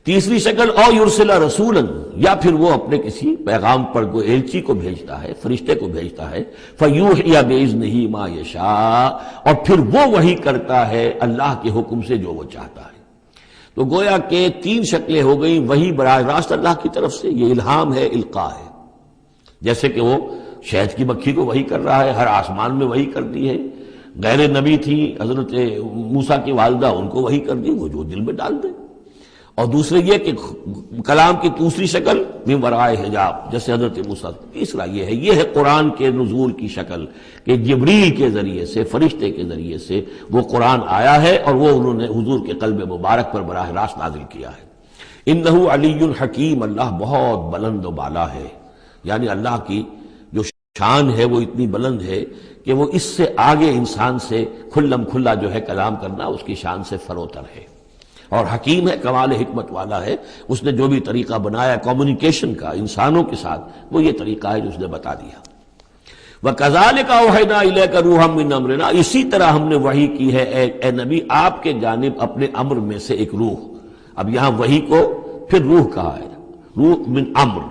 تیسری شکل او یرسل رسولا، یا پھر وہ اپنے کسی پیغام پر کوئی ایلچی کو بھیجتا ہے، فرشتے کو بھیجتا ہے، فیوحی باذنہ ما یشاء، اور پھر وہ وحی کرتا ہے اللہ کے حکم سے جو وہ چاہتا ہے۔ تو گویا کہ تین شکلیں ہو گئیں، وحی براہ راست اللہ کی طرف سے، یہ الہام ہے، القاء ہے، جیسے کہ وہ شہد کی مکھی کو وحی کر رہا ہے، ہر آسمان میں وحی کر دی ہے۔ غیر نبی تھی حضرت موسیٰ کی والدہ، ان کو وحی کر دی، وہ جو دل میں ڈال دے۔ اور دوسرے یہ کہ کلام کی دوسری شکل من ورائے حجاب، جیسے حضرت موسیٰ۔ تیسرا یہ ہے قرآن کے نزول کی شکل، کہ جبریل کے ذریعے سے، فرشتے کے ذریعے سے وہ قرآن آیا ہے اور وہ انہوں نے حضور کے قلب مبارک پر براہ راست نازل کیا ہے۔ انہ علی حکیم، اللہ بہت بلند و بالا ہے، یعنی اللہ کی جو شان ہے وہ اتنی بلند ہے کہ وہ اس سے آگے انسان سے کھلم کھلا جو ہے کلام کرنا اس کی شان سے فروتر ہے، اور حکیم ہے، کمال حکمت والا ہے۔ اس نے جو بھی طریقہ بنایا کمیونیکیشن کا انسانوں کے ساتھ، وہ یہ طریقہ ہے جو اس نے بتا دیا۔ وَكَذَلِكَ أَوْحَيْنَا إِلَيْكَ رُوحًا مِّنْ أَمْرِنَا، اسی طرح ہم نے وحی کی ہے اے نبی آپ کے جانب اپنے امر میں سے ایک روح۔ اب یہاں وحی کو پھر روح کہا ہے، روح من امر۔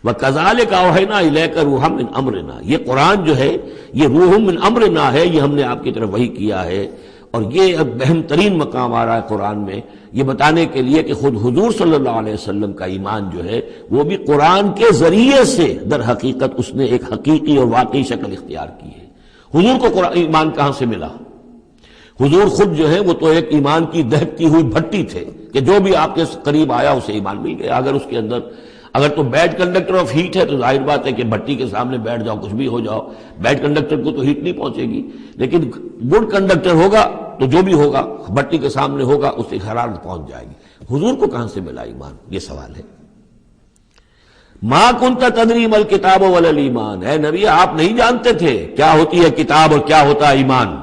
وَكَذَلِكَ أَوْحَيْنَا إِلَيْكَ رُوحًا مِّنْ أَمْرِنَا، یہ قرآن جو ہے یہ روح من امرنا ہے، یہ ہم نے آپ کی طرف وحی کیا ہے۔ اور یہ اب اہم ترین مقام آ رہا ہے قرآن میں، یہ بتانے کے لیے کہ خود حضور صلی اللہ علیہ وسلم کا ایمان جو ہے وہ بھی قرآن کے ذریعے سے در حقیقت اس نے ایک حقیقی اور واقعی شکل اختیار کی ہے۔ حضور کو قرآن ایمان کہاں سے ملا؟ حضور خود جو ہے وہ تو ایک ایمان کی دہکتی ہوئی بھٹی تھے کہ جو بھی آپ کے قریب آیا اسے ایمان مل گیا۔ اگر تو بیڈ کنڈکٹر آف ہیٹ ہے تو ظاہر بات ہے کہ بھٹی کے سامنے بیٹھ جاؤ، کچھ بھی ہو جاؤ، بیڈ کنڈکٹر کو تو ہیٹ نہیں پہنچے گی، لیکن گڈ کنڈکٹر ہوگا تو جو بھی ہوگا بھٹی کے سامنے ہوگا اس سے حرارت پہنچ جائے گی۔ حضور کو کہاں سے ملا ایمان؟ یہ سوال ہے۔ ما کنت تدری ما الکتاب ولا الایمان، اے نبی آپ نہیں جانتے تھے کیا ہوتی ہے کتاب اور کیا ہوتا ہے ایمان،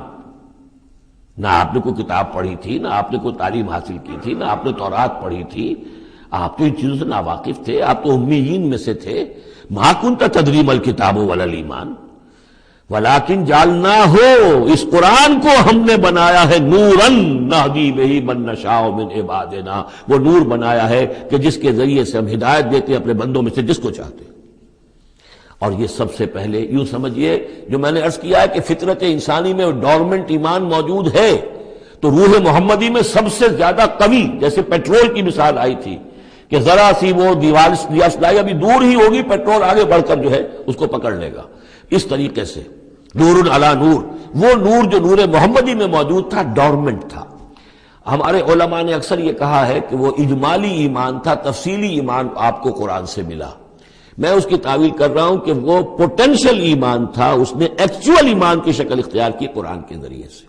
نہ آپ نے کوئی کتاب پڑھی تھی، نہ آپ نے کوئی تعلیم حاصل کی تھی، نہ آپ نے تورات پڑھی تھی، آپ تو ان چیزوں سے ناواقف تھے، آپ تو امیین میں سے تھے۔ ما کنت تدری ما الکتاب ولا الایمان ولیکن جعلناہ، اس قرآن کو ہم نے بنایا ہے نوراً نہدی بہ من نشاء من عبادنا، وہ نور بنایا ہے کہ جس کے ذریعے سے ہم ہدایت دیتے ہیں اپنے بندوں میں سے جس کو چاہتے ہیں۔ اور یہ سب سے پہلے یوں سمجھیے، جو میں نے عرض کیا ہے کہ فطرت انسانی میں ڈورمنٹ ایمان موجود ہے، تو روح محمدی میں سب سے زیادہ قوی، جیسے پیٹرول کی مثال آئی تھی کہ ذرا سی وہ دیوار سلائی ابھی دور ہی ہوگی، پیٹرول آگے بڑھ کر جو ہے اس کو پکڑ لے گا۔ اس طریقے سے نور علی نور، وہ نور جو نور محمدی میں موجود تھا ڈورمنٹ تھا۔ ہمارے علماء نے اکثر یہ کہا ہے کہ وہ اجمالی ایمان تھا، تفصیلی ایمان آپ کو قرآن سے ملا۔ میں اس کی تعویل کر رہا ہوں کہ وہ پوٹینشل ایمان تھا، اس نے ایکچوئل ایمان کی شکل اختیار کی قرآن کے ذریعے سے۔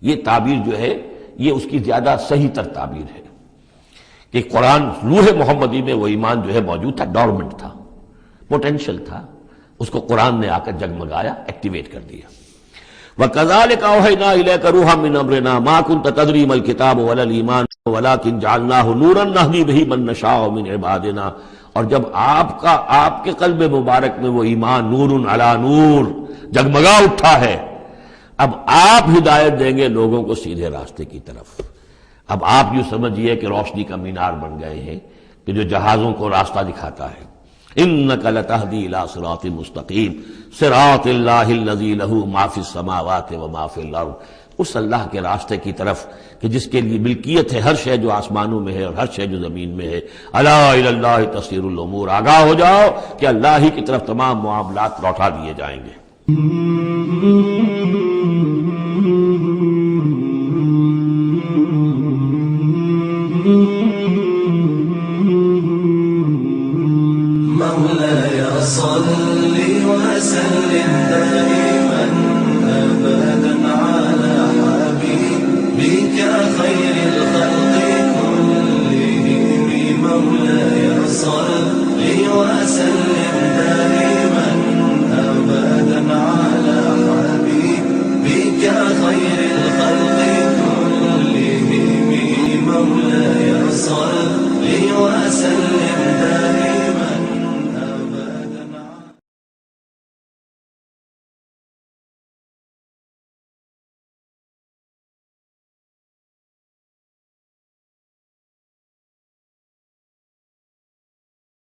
یہ تعبیر جو ہے یہ اس کی زیادہ صحیح تر تعبیر ہے کہ قرآن روح محمدی میں وہ ایمان جو ہے موجود تھا، ڈورمنٹ تھا، پوٹینشل تھا، اس کو قرآن نے آ کر جگمگایا، ایکٹیویٹ کر دیا۔ وَكَذَلِكَ أَوْحَيْنَا إِلَيْكَ رُوحًا مِّنْ أَمْرِنَا مَا كُنْتَ تَدْرِي مَا الْكِتَابُ وَلَا الْإِيمَانُ وَلَٰكِنْ جَعَلْنَاهُ نُورًا نَّهْدِي بِهِ مَن نَّشَاءُ مِنْ عِبَادِنَا، اور جب آپ کے قلب مبارک میں وہ ایمان نور علی نور جگمگا اٹھا ہے، اب آپ ہدایت دیں گے لوگوں کو سیدھے راستے کی طرف۔ اب آپ یوں سمجھیے کہ روشنی کا مینار بن گئے ہیں کہ جو جہازوں کو راستہ دکھاتا ہے۔ انک لتہدی الی صراط مستقیم صراط اللہ الذی لہ ما فی السماوات و ما فی الارض، اس اللہ کے راستے کی طرف کہ جس کے لیے ملکیت ہے ہر شے جو آسمانوں میں ہے اور ہر شے جو زمین میں ہے۔ الا الی اللہ تصیر الامور، آگاہ ہو جاؤ کہ اللہ ہی کی طرف تمام معاملات لوٹا دیے جائیں گے۔ مولاي صل وسلم